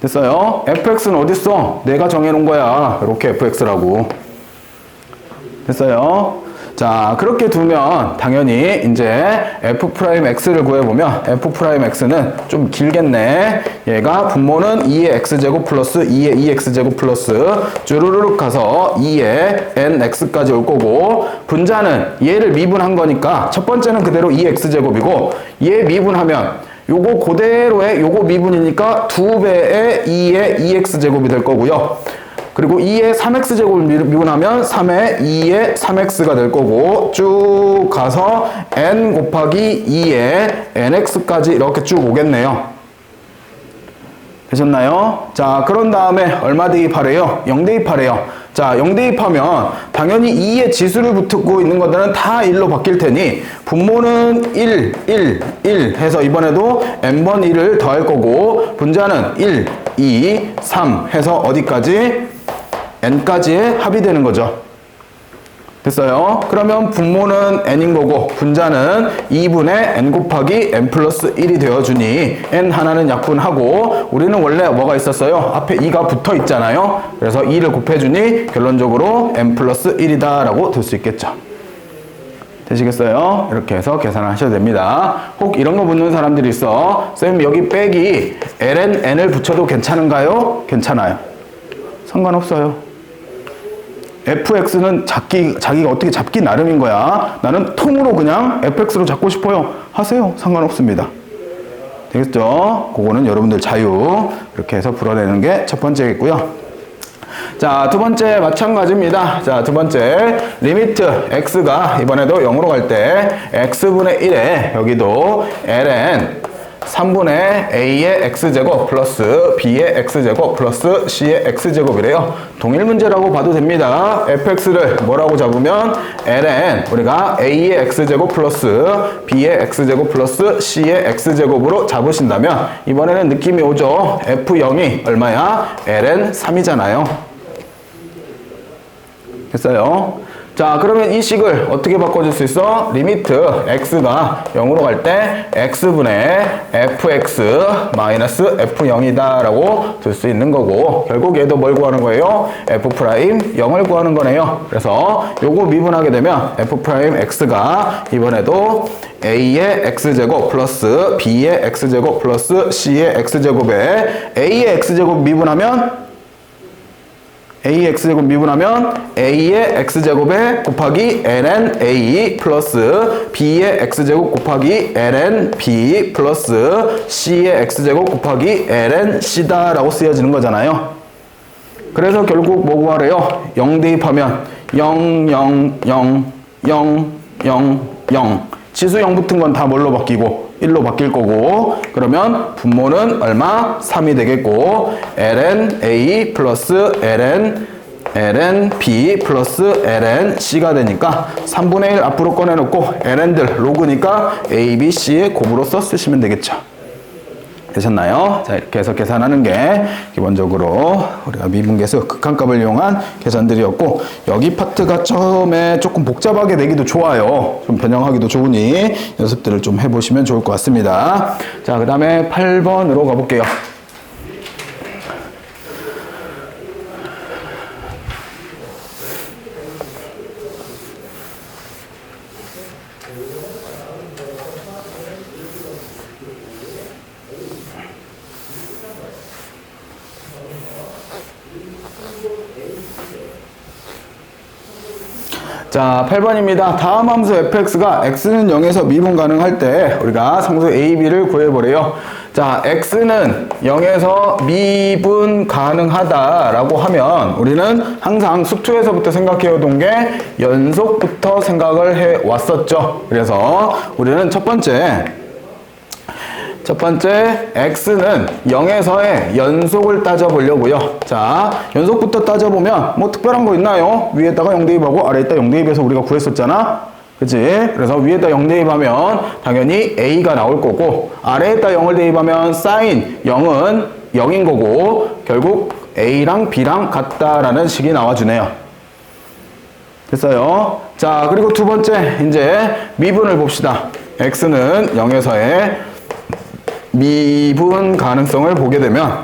됐어요? fx는 어딨어? 내가 정해놓은 거야. 이렇게 fx라고. 됐어요? 자, 그렇게 두면 당연히 이제 f'x를 구해보면 f'x는 좀 길겠네. 얘가 분모는 2의 x제곱 플러스 2의 2x제곱 플러스 쭈루루룩 가서 2의 nx까지 올 거고 분자는 얘를 미분한 거니까 첫 번째는 그대로 2x제곱이고 얘 미분하면 요거 그대로의 요거 미분이니까 2배의 2의 2x제곱이 될 거고요. 그리고 2의 3x제곱을 미분하면 3의 2의 3x가 될 거고 쭉 가서 n 곱하기 2의 nx까지 이렇게 쭉 오겠네요. 되셨나요? 자, 그런 다음에 얼마 대입하래요? 0 대입하래요. 자, 0 대입하면 당연히 2의 지수를 붙고 있는 것들은 다 1로 바뀔 테니 분모는 1, 1, 1 해서 이번에도 n번 1을 더할 거고 분자는 1, 2, 3 해서 어디까지? n까지의 합이 되는 거죠. 됐어요? 그러면 분모는 n인 거고 분자는 2분의 n 곱하기 n 플러스 1이 되어주니 n 하나는 약분하고 우리는 원래 뭐가 있었어요? 앞에 2가 붙어 있잖아요. 그래서 2를 곱해주니 결론적으로 n 플러스 1이다 라고 들 수 있겠죠. 되시겠어요? 이렇게 해서 계산을 하셔도 됩니다. 혹 이런 거 묻는 사람들이 있어. 쌤 여기 빼기 ln n을 붙여도 괜찮은가요? 괜찮아요. 상관없어요. fx는 자기가 어떻게 잡기 나름인 거야. 나는 통으로 그냥 fx로 잡고 싶어요. 하세요. 상관없습니다. 되겠죠? 그거는 여러분들 자유. 이렇게 해서 풀어내는 게 첫 번째겠고요. 자, 두 번째 마찬가지입니다. 자, 두 번째 리미트 x가 이번에도 0으로 갈 때 x분의 1에 여기도 ln 3분의 a의 x제곱 플러스 b의 x제곱 플러스 c의 x제곱이래요. 동일 문제라고 봐도 됩니다. fx를 뭐라고 잡으면 ln 우리가 a의 x제곱 플러스 b의 x제곱 플러스 c의 x제곱으로 잡으신다면 이번에는 느낌이 오죠. f0이 얼마야? ln 3이잖아요. 됐어요? 자, 그러면 이 식을 어떻게 바꿔줄 수 있어? 리미트 x가 0으로 갈 때 x분의 fx 마이너스 f0이다 라고 둘 수 있는 거고, 결국 얘도 뭘 구하는 거예요? f 프라임 0을 구하는 거네요. 그래서 요거 미분하게 되면 f 프라임 x가 이번에도 a의 x제곱 플러스 b의 x제곱 플러스 c의 x제곱에 a의 x제곱 미분하면 a의 x제곱 미분하면 a의 x제곱에 곱하기 ln a 플러스 b의 x제곱 곱하기 ln b 플러스 c의 x제곱 곱하기 ln c다 라고 쓰여지는 거잖아요. 그래서 결국 뭐 구하래요? 0 대입하면 0, 0, 0, 0, 0, 0 지수 0 붙은 건 다 뭘로 바뀌고? 1로 바뀔 거고, 그러면 분모는 얼마? 3이 되겠고, ln a 플러스 ln b 플러스 ln c가 되니까 3분의 1 앞으로 꺼내놓고 ln들 로그니까 a, b, c의 곱으로써 쓰시면 되겠죠. 되셨나요? 자, 이렇게 해서 계산하는 게 기본적으로 우리가 미분계수 극한값을 이용한 계산들이었고, 여기 파트가 처음에 조금 복잡하게 되기도 좋아요. 좀 변형하기도 좋으니 연습들을 좀 해보시면 좋을 것 같습니다. 자, 그 다음에 8번으로 가볼게요. 자, 8번입니다. 다음 함수 fx가 x는 0에서 미분 가능할 때 우리가 상수 a, b를 구해보래요. 자, x는 0에서 미분 가능하다라고 하면 우리는 항상 수투에서부터 생각해오던 게 연속부터 생각을 해왔었죠. 그래서 우리는 첫 번째 x는 0에서의 연속을 따져보려고요. 자, 연속부터 따져보면 뭐 특별한 거 있나요? 위에다가 0 대입하고 아래에다 0 대입해서 우리가 구했었잖아. 그치? 그래서 위에다 0 대입하면 당연히 a가 나올 거고, 아래에다 0을 대입하면 사인 0은 0인 거고, 결국 a랑 b랑 같다라는 식이 나와주네요. 됐어요? 자, 그리고 두 번째 이제 미분을 봅시다. x는 0에서의 미분 가능성을 보게 되면,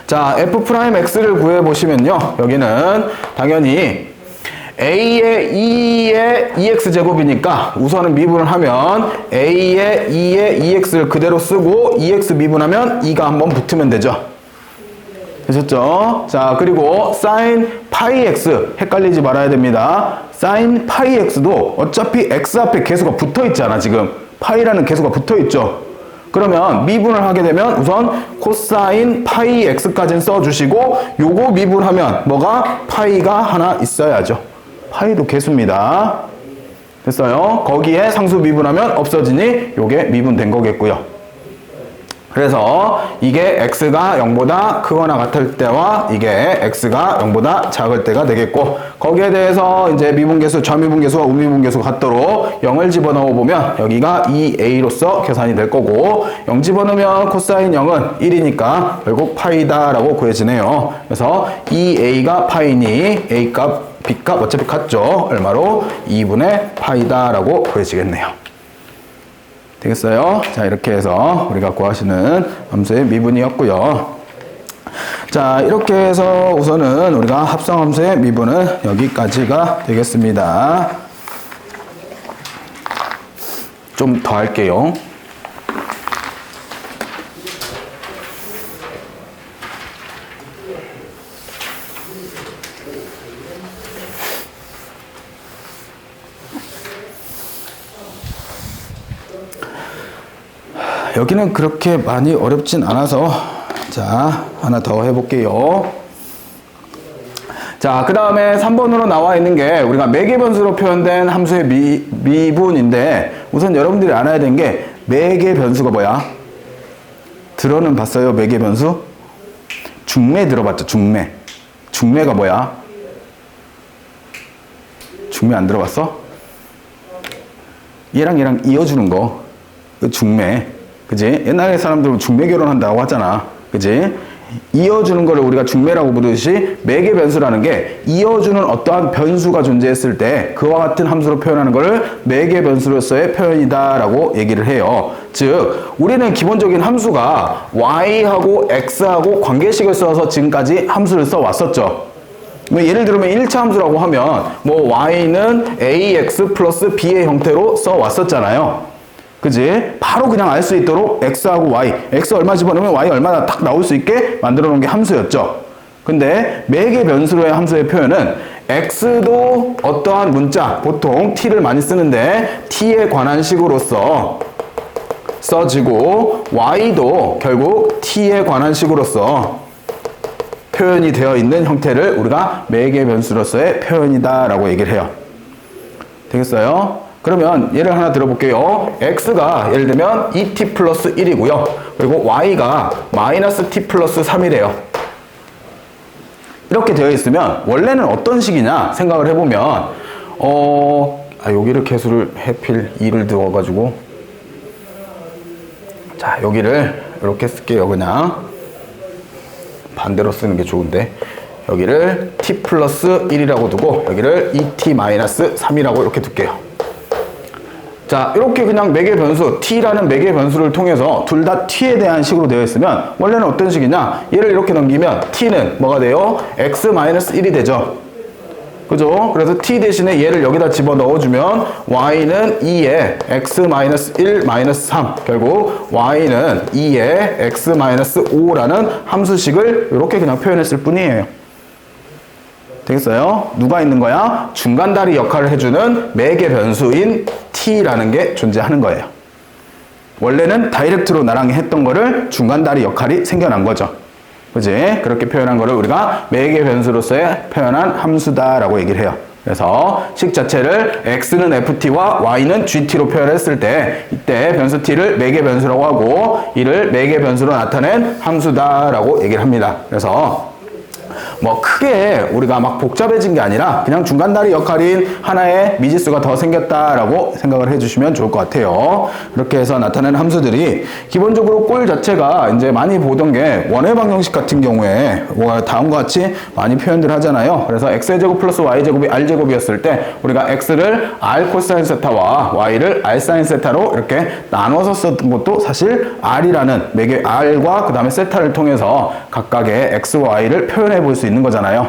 자, f'x를 구해보시면요, 여기는 당연히 a의 2의 2x제곱이니까 우선은 미분을 하면 a의 2의 2x를 그대로 쓰고 2x 미분하면 2가 한번 붙으면 되죠. 되셨죠? 자, 그리고 sin 파이 x 헷갈리지 말아야 됩니다. sin 파이 x도 어차피 x 앞에 계수가 붙어 있잖아. 지금 파이라는 계수가 붙어 있죠. 그러면 미분을 하게 되면 우선 코사인 파이 x까지는 써주시고, 요거 미분하면 뭐가? 파이가 하나 있어야죠. 파이도 계수입니다. 됐어요? 거기에 상수 미분하면 없어지니 요게 미분된 거겠고요. 그래서 이게 x가 0보다 크거나 같을 때와 이게 x가 0보다 작을 때가 되겠고, 거기에 대해서 이제 미분계수, 좌미분계수와 우미분계수가 같도록 0을 집어넣어 보면 여기가 2a로서 계산이 될 거고, 0 집어넣으면 코사인 0은 1이니까 결국 파이다라고 구해지네요. 그래서 2a가 파이니 a값, b값 어차피 같죠. 얼마로? 2분의 파이다라고 구해지겠네요. 되겠어요? 자, 이렇게 해서 우리가 구하시는 함수의 미분이었고요. 자, 이렇게 해서 우선은 우리가 합성함수의 미분은 여기까지가 되겠습니다. 좀 더 할게요. 여기는 그렇게 많이 어렵진 않아서, 자, 하나 더 해볼게요. 자, 그 다음에 3번으로 나와 있는 게 우리가 매개변수로 표현된 함수의 미분인데, 우선 여러분들이 알아야 되는 게 매개변수가 뭐야? 들어는 봤어요? 매개 변수? 중매 들어봤죠? 중매. 중매가 뭐야? 중매 안 들어봤어? 얘랑 이어주는 거. 그 중매. 그지? 옛날에 사람들은 중매 결혼한다고 하잖아. 그지? 이어주는 거를 우리가 중매라고 부르듯이 매개 변수라는 게 이어주는 어떠한 변수가 존재했을 때 그와 같은 함수로 표현하는 것을 매개 변수로서의 표현이다 라고 얘기를 해요. 즉 우리는 기본적인 함수가 y하고 x하고 관계식을 써서 지금까지 함수를 써왔었죠. 예를 들면 1차 함수라고 하면 뭐 y는 ax 플러스 b의 형태로 써왔었잖아요. 그지? 바로 그냥 알 수 있도록 x하고 y, x 얼마 집어넣으면 y 얼마나 딱 나올 수 있게 만들어 놓은 게 함수였죠. 근데 매개 변수로의 함수의 표현은 x도 어떠한 문자, 보통 t를 많이 쓰는데 t에 관한 식으로서 써지고 y도 결국 t에 관한 식으로서 표현이 되어 있는 형태를 우리가 매개 변수로서의 표현이다 라고 얘기를 해요. 되겠어요? 그러면 예를 하나 들어볼게요. x가 예를 들면 2t 플러스 1이고요. 그리고 y가 마이너스 t 플러스 3이래요. 이렇게 되어 있으면 원래는 어떤 식이냐 생각을 해보면 여기를 개수를 해필 2를 두어가지고 자 여기를 이렇게 쓸게요. 그냥 반대로 쓰는 게 좋은데 여기를 t 플러스 1이라고 두고 여기를 2t 마이너스 3이라고 이렇게 둘게요. 자 이렇게 그냥 매개 변수 t라는 매개 변수를 통해서 둘 다 t에 대한 식으로 되어 있으면 원래는 어떤 식이냐 얘를 이렇게 넘기면 t는 뭐가 돼요? x-1이 되죠. 그죠? 그래서 t 대신에 얘를 여기다 집어 넣어주면 y는 2에 x-1 3 결국 y는 2에 x-5라는 함수식을 이렇게 그냥 표현했을 뿐이에요. 되겠어요? 누가 있는 거야? 중간다리 역할을 해주는 매개 변수인 t라는 게 존재하는 거예요. 원래는 다이렉트로 나랑 했던 거를 중간다리 역할이 생겨난 거죠. 그지? 그렇게 표현한 거를 우리가 매개 변수로서의 표현한 함수다라고 얘기를 해요. 그래서 식 자체를 x는 ft와 y는 gt로 표현했을 때 이때 변수 t를 매개 변수라고 하고 이를 매개 변수로 나타낸 함수다라고 얘기를 합니다. 그래서 뭐 크게 우리가 막 복잡해진 게 아니라 그냥 중간다리 역할인 하나의 미지수가 더 생겼다라고 생각을 해주시면 좋을 것 같아요. 이렇게 해서 나타내는 함수들이 기본적으로 꼴 자체가 이제 많이 보던 게 원의 방정식 같은 경우에 다음과 같이 많이 표현들 하잖아요. 그래서 x제곱 플러스 y제곱이 r제곱이었을 때 우리가 x를 r 코사인 세타와 y를 r 사인 세타로 이렇게 나눠서 썼던 것도 사실 r이라는 매개 r과 그 다음에 세타를 통해서 각각의 x와 y를 표현해 볼 수 있는 거잖아요.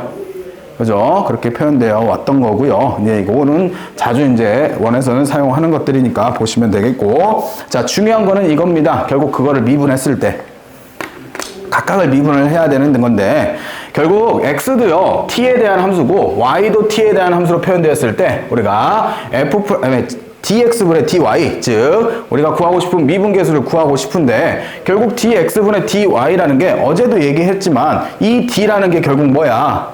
그죠? 그렇게 표현되어 왔던 거고요. 네, 이거는 자주 이제 원에서는 사용하는 것들이니까 보시면 되겠고. 자, 중요한 거는 이겁니다. 결국 그거를 미분했을 때. 각각을 미분을 해야 되는 건데, 결국 x도요, t에 대한 함수고, y도 t에 대한 함수로 표현되었을 때, 우리가 dx분의 dy, 즉 우리가 구하고 싶은 미분계수를 구하고 싶은데 결국 dx분의 dy라는 게 어제도 얘기했지만 이 d라는 게 결국 뭐야?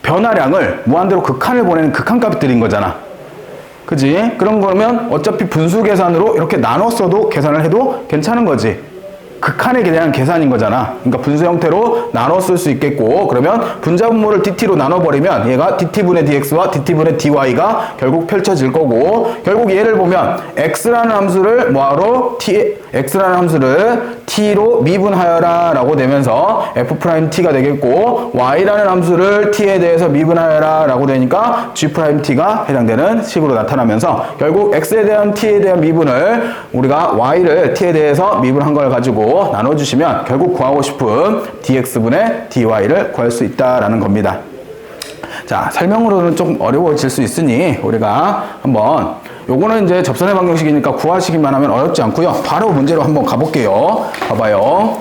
변화량을 무한대로 극한을 보내는 극한값들인 거잖아. 그지? 그런 거면 어차피 분수 계산으로 이렇게 나눴어도 계산을 해도 괜찮은 거지. 극한에 대한 계산인 거잖아. 그러니까 분수 형태로 나눠 쓸 수 있겠고, 그러면 분자분모를 dt로 나눠버리면 얘가 dt분의 dx와 dt분의 dy가 결국 펼쳐질 거고, 결국 얘를 보면 x라는 함수를 뭐하러? x라는 함수를 t로 미분하여라 라고 되면서 f't가 되겠고, y라는 함수를 t에 대해서 미분하여라 라고 되니까 g't가 해당되는 식으로 나타나면서 결국 x에 대한 t에 대한 미분을 우리가 y를 t에 대해서 미분한 걸 가지고 나눠주시면 결국 구하고 싶은 dx분의 dy를 구할 수 있다라는 겁니다. 자, 설명으로는 좀 어려워질 수 있으니 우리가 한번 요거는 이제 접선의 방정식이니까 구하시기만 하면 어렵지 않고요. 바로 문제로 한번 가볼게요. 봐봐요.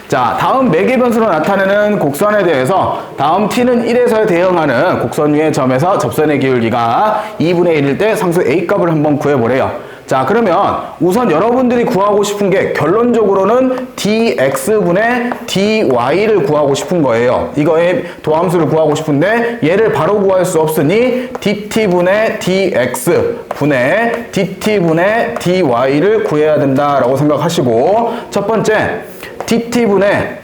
자, 다음 매개 변수로 나타내는 곡선에 대해서 다음 t는 1에서 대응하는 곡선 위의 점에서 접선의 기울기가 2분의 1일 때 상수 a 값을 한번 구해보래요. 자, 그러면 우선 여러분들이 구하고 싶은 게 결론적으로는 dx분의 dy를 구하고 싶은 거예요. 이거의 도함수를 구하고 싶은데 얘를 바로 구할 수 없으니 dt분의 dx분의 dt분의 dy를 구해야 된다라고 생각하시고, 첫 번째 dt분의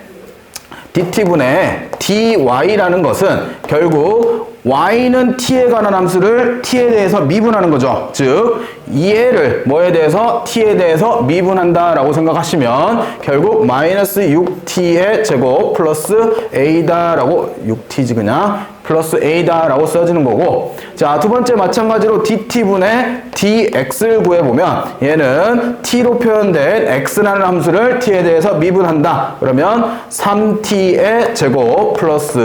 dy라는 것은 결국 y는 t에 관한 함수를 t에 대해서 미분하는 거죠. 즉 얘를 뭐에 대해서 t에 대해서 미분한다 라고 생각하시면 결국 마이너스 6t의 제곱 플러스 a다 라고 6t지 그냥 플러스 a다 라고 써지는 거고, 자 두 번째 마찬가지로 dt분의 dx를 구해보면 얘는 t로 표현된 x라는 함수를 t에 대해서 미분한다 그러면 3t의 제곱 플러스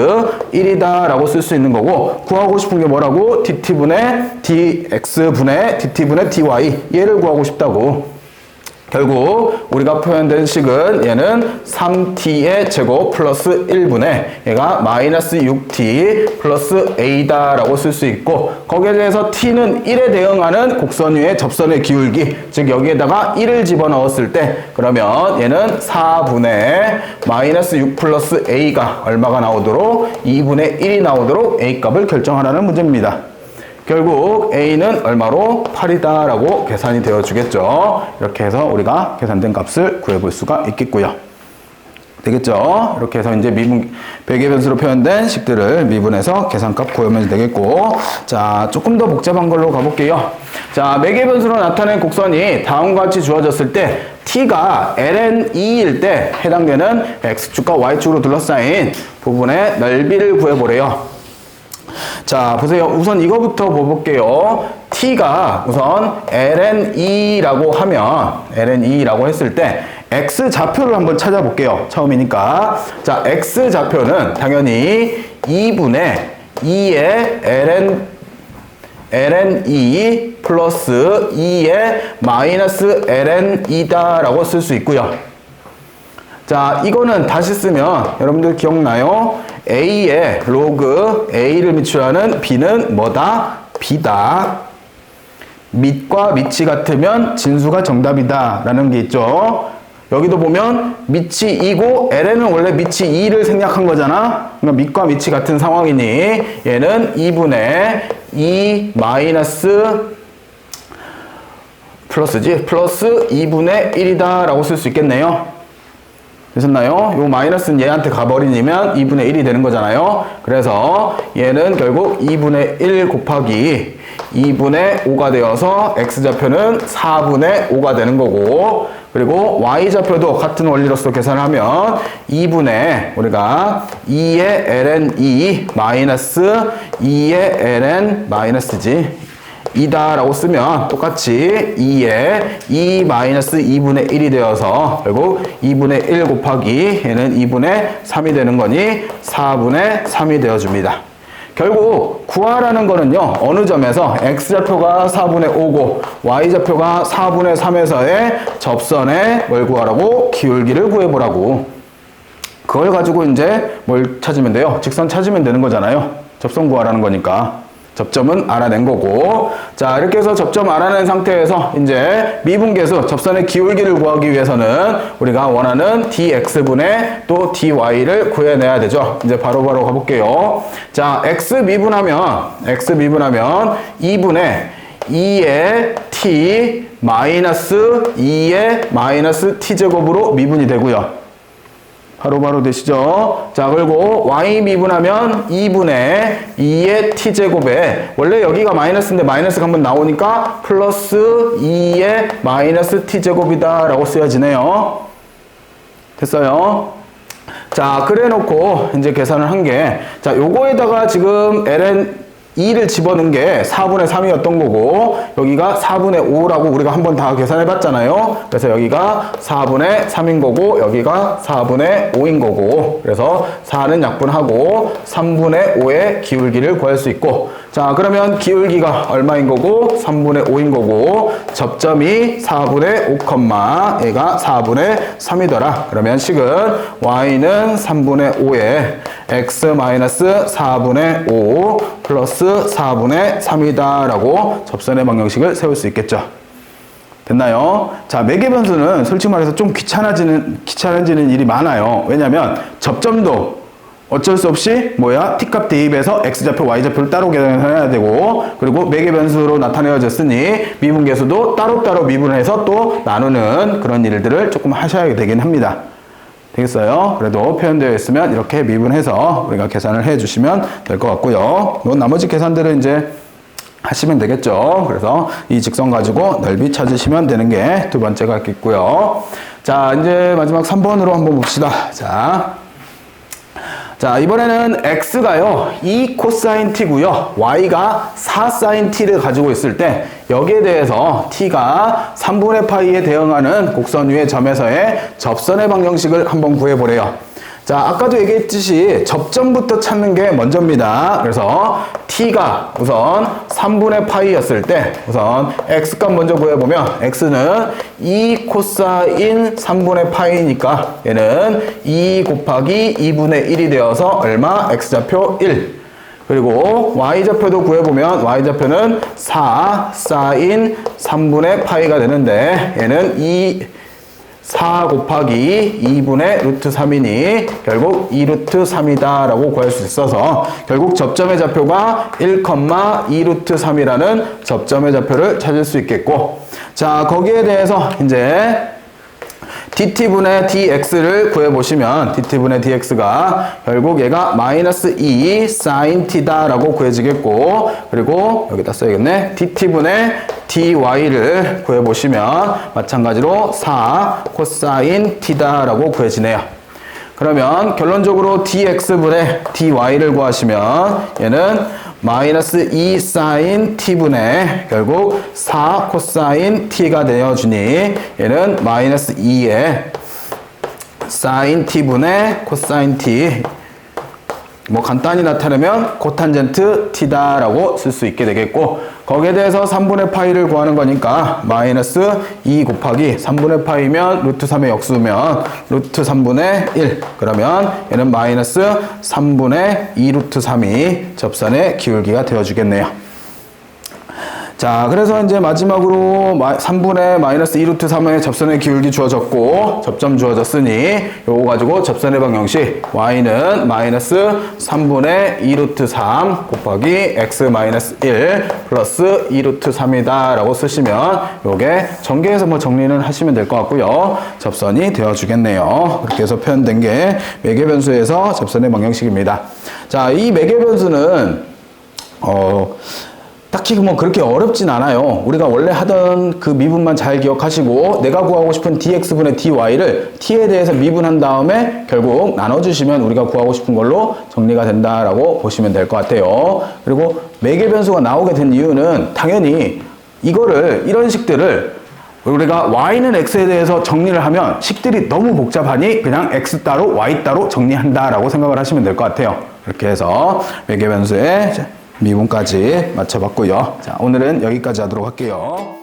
1이다 라고 쓸 수 있는 거고, 구하고 싶은 게 뭐라고? dt분의 dx분의 dt분의 dy 얘를 구하고 싶다고. 결국 우리가 표현된 식은 얘는 3t의 제곱 플러스 1분의 얘가 마이너스 6t 플러스 a다 라고 쓸 수 있고, 거기에 대해서 t는 1에 대응하는 곡선 위의 접선의 기울기, 즉 여기에다가 1을 집어넣었을 때 그러면 얘는 4분의 마이너스 6 플러스 a가 얼마가 나오도록 2분의 1이 나오도록 a 값을 결정하라는 문제입니다. 결국 A는 얼마로? 8이다 라고 계산이 되어 주겠죠. 이렇게 해서 우리가 계산된 값을 구해볼 수가 있겠고요. 되겠죠? 이렇게 해서 이제 베개 변수로 표현된 식들을 미분해서 계산값 구하면 되겠고, 자 조금 더 복잡한 걸로 가볼게요. 자 매개 변수로 나타낸 곡선이 다음과 같이 주어졌을 때 t가 ln2일 때 해당되는 x축과 y축으로 둘러싸인 부분의 넓이를 구해보래요. 자 보세요. 우선 이거부터 볼게요. t가 우선 ln2라고 하면 ln2라고 했을 때 x 좌표를 한번 찾아볼게요. 처음이니까. 자 x 좌표는 당연히 2분의 2의 ln2 플러스 2의 마이너스 ln2다 라고 쓸 수 있고요. 자 이거는 다시 쓰면 여러분들 기억나요? A의 로그 A를 밑으로 하는 B는 뭐다? B다. 밑과 밑이 같으면 진수가 정답이다 라는 게 있죠. 여기도 보면 밑이 2고 LN은 원래 밑이 2를 생략한 거잖아. 그러니까 밑과 밑이 같은 상황이니 얘는 2분의 2 마이너스 플러스지 플러스 2분의 1이다 라고 쓸 수 있겠네요. 되셨나요? 요 마이너스는 얘한테 가버리면 2분의 1이 되는 거잖아요. 그래서 얘는 결국 2분의 1 곱하기 2분의 5가 되어서 x좌표는 4분의 5가 되는 거고, 그리고 y좌표도 같은 원리로서 계산하면 2분의 우리가 2의 ln2 마이너스 2의 ln 마이너스지 2다 라고 쓰면 똑같이 2에 2 마이너스 2분의 1이 되어서 결국 2분의 1 곱하기 얘는 2분의 3이 되는 거니 4분의 3이 되어줍니다. 결국 구하라는 거는요, 어느 점에서 x좌표가 4분의 5고 y좌표가 4분의 3에서의 접선의 뭘 구하라고? 기울기를 구해보라고. 그걸 가지고 이제 뭘 찾으면 돼요? 직선 찾으면 되는 거잖아요. 접선 구하라는 거니까. 접점은 알아낸 거고, 자 이렇게 해서 접점 알아낸 상태에서 이제 미분계수 접선의 기울기를 구하기 위해서는 우리가 원하는 dx분의 또 dy를 구해내야 되죠. 이제 바로바로 가볼게요. 자 x 미분하면 2분의 2의 t 마이너스 2의 마이너스 t제곱으로 미분이 되고요. 바로바로 되시죠? 자, 그리고 y 미분하면 2분의 2의 t제곱에 원래 여기가 마이너스인데 마이너스가 한번 나오니까 플러스 2의 마이너스 t제곱이다 라고 쓰여지네요. 됐어요? 자, 그래 놓고 이제 계산을 한 게, 자, 요거에다가 지금 ln 2를 집어넣은 게 4분의 3이었던 거고, 여기가 4분의 5라고 우리가 한번 다 계산해 봤잖아요. 그래서 여기가 4분의 3인 거고, 여기가 4분의 5인 거고, 그래서 4는 약분하고 3분의 5의 기울기를 구할 수 있고, 자 그러면 기울기가 얼마인 거고? 3분의 5인 거고, 접점이 4분의 5, 얘가 4분의 3이더라. 그러면 식은 y는 3분의 5에 x-4분의 5 플러스 4분의 3이다 라고 접선의 방정식을 세울 수 있겠죠. 됐나요? 자, 매개 변수는 솔직히 말해서 좀 귀찮아지는 일이 많아요. 왜냐면 접점도 어쩔 수 없이 t값 대입해서 x좌표, y좌표를 따로 계산해야 되고, 그리고 매개 변수로 나타내어졌으니 미분계수도 따로따로 미분해서 또 나누는 그런 일들을 조금 하셔야 되긴 합니다. 되겠어요? 그래도 표현되어 있으면 이렇게 미분해서 우리가 계산을 해 주시면 될 것 같고요. 나머지 계산들은 이제 하시면 되겠죠. 그래서 이 직선 가지고 넓이 찾으시면 되는 게 두 번째가 있겠고요. 자, 이제 마지막 3번으로 한번 봅시다. 자, 이번에는 x가요 2 코사인 t고요 y가 4 사인 t를 가지고 있을 때 여기에 대해서 t가 3분의 파이에 대응하는 곡선 위의 점에서의 접선의 방정식을 한번 구해보래요. 자, 아까도 얘기했듯이 접점부터 찾는 게 먼저입니다. 그래서 t가 우선 3분의 파이였을 때 우선 x값 먼저 구해보면 x는 2 코사인 3분의 파이니까 얘는 2 곱하기 2분의 1이 되어서 얼마? x좌표 1. 그리고 y좌표도 구해보면 y좌표는 4 사인 3분의 파이가 되는데 얘는 4 곱하기 2분의 루트 3이니 결국 2 루트 3이다 라고 구할 수 있어서 결국 접점의 좌표가 1, 2 루트 3이라는 접점의 좌표를 찾을 수 있겠고, 자, 거기에 대해서 이제 dt분의 dx를 구해보시면 dt분의 dx가 결국 얘가 마이너스 2 sin t다 라고 구해지겠고, 그리고 여기다 써야겠네. dt분의 dy를 구해보시면 마찬가지로 4 코사인 t다 라고 구해지네요. 그러면 결론적으로 dx분의 dy를 구하시면 얘는 마이너스 2 사인 t분의 결국 4 코사인 t가 되어주니 얘는 마이너스 2에 사인 t분의 코사인 t, 뭐 간단히 나타내면 코탄젠트 t다 라고 쓸 수 있게 되겠고, 거기에 대해서 3분의 파이를 구하는 거니까 마이너스 2 곱하기 3분의 파이면 루트 3의 역수면 루트 3분의 1, 그러면 얘는 마이너스 3분의 2 루트 3이 접선의 기울기가 되어주겠네요. 자, 그래서 이제 마지막으로 3분의 마이너스 2 루트 3의 접선의 기울기 주어졌고 접점 주어졌으니 요거 가지고 접선의 방정식 y는 마이너스 3분의 2 루트 3 곱하기 x 마이너스 1 플러스 2 루트 3이다 라고 쓰시면 요게 전개해서 뭐 정리는 하시면 될 것 같고요. 접선이 되어주겠네요. 그렇게 해서 표현된 게 매개변수에서 접선의 방정식입니다. 자, 이 매개변수는 딱히 뭐 그렇게 어렵진 않아요. 우리가 원래 하던 그 미분만 잘 기억하시고 내가 구하고 싶은 dx분의 dy를 t에 대해서 미분한 다음에 결국 나눠주시면 우리가 구하고 싶은 걸로 정리가 된다라고 보시면 될 것 같아요. 그리고 매개변수가 나오게 된 이유는 당연히 이런 식들을 우리가 y는 x에 대해서 정리를 하면 식들이 너무 복잡하니 그냥 x 따로 y 따로 정리한다라고 생각을 하시면 될 것 같아요. 이렇게 해서 매개변수의 미분까지 맞춰봤고요. 자, 오늘은 여기까지 하도록 할게요.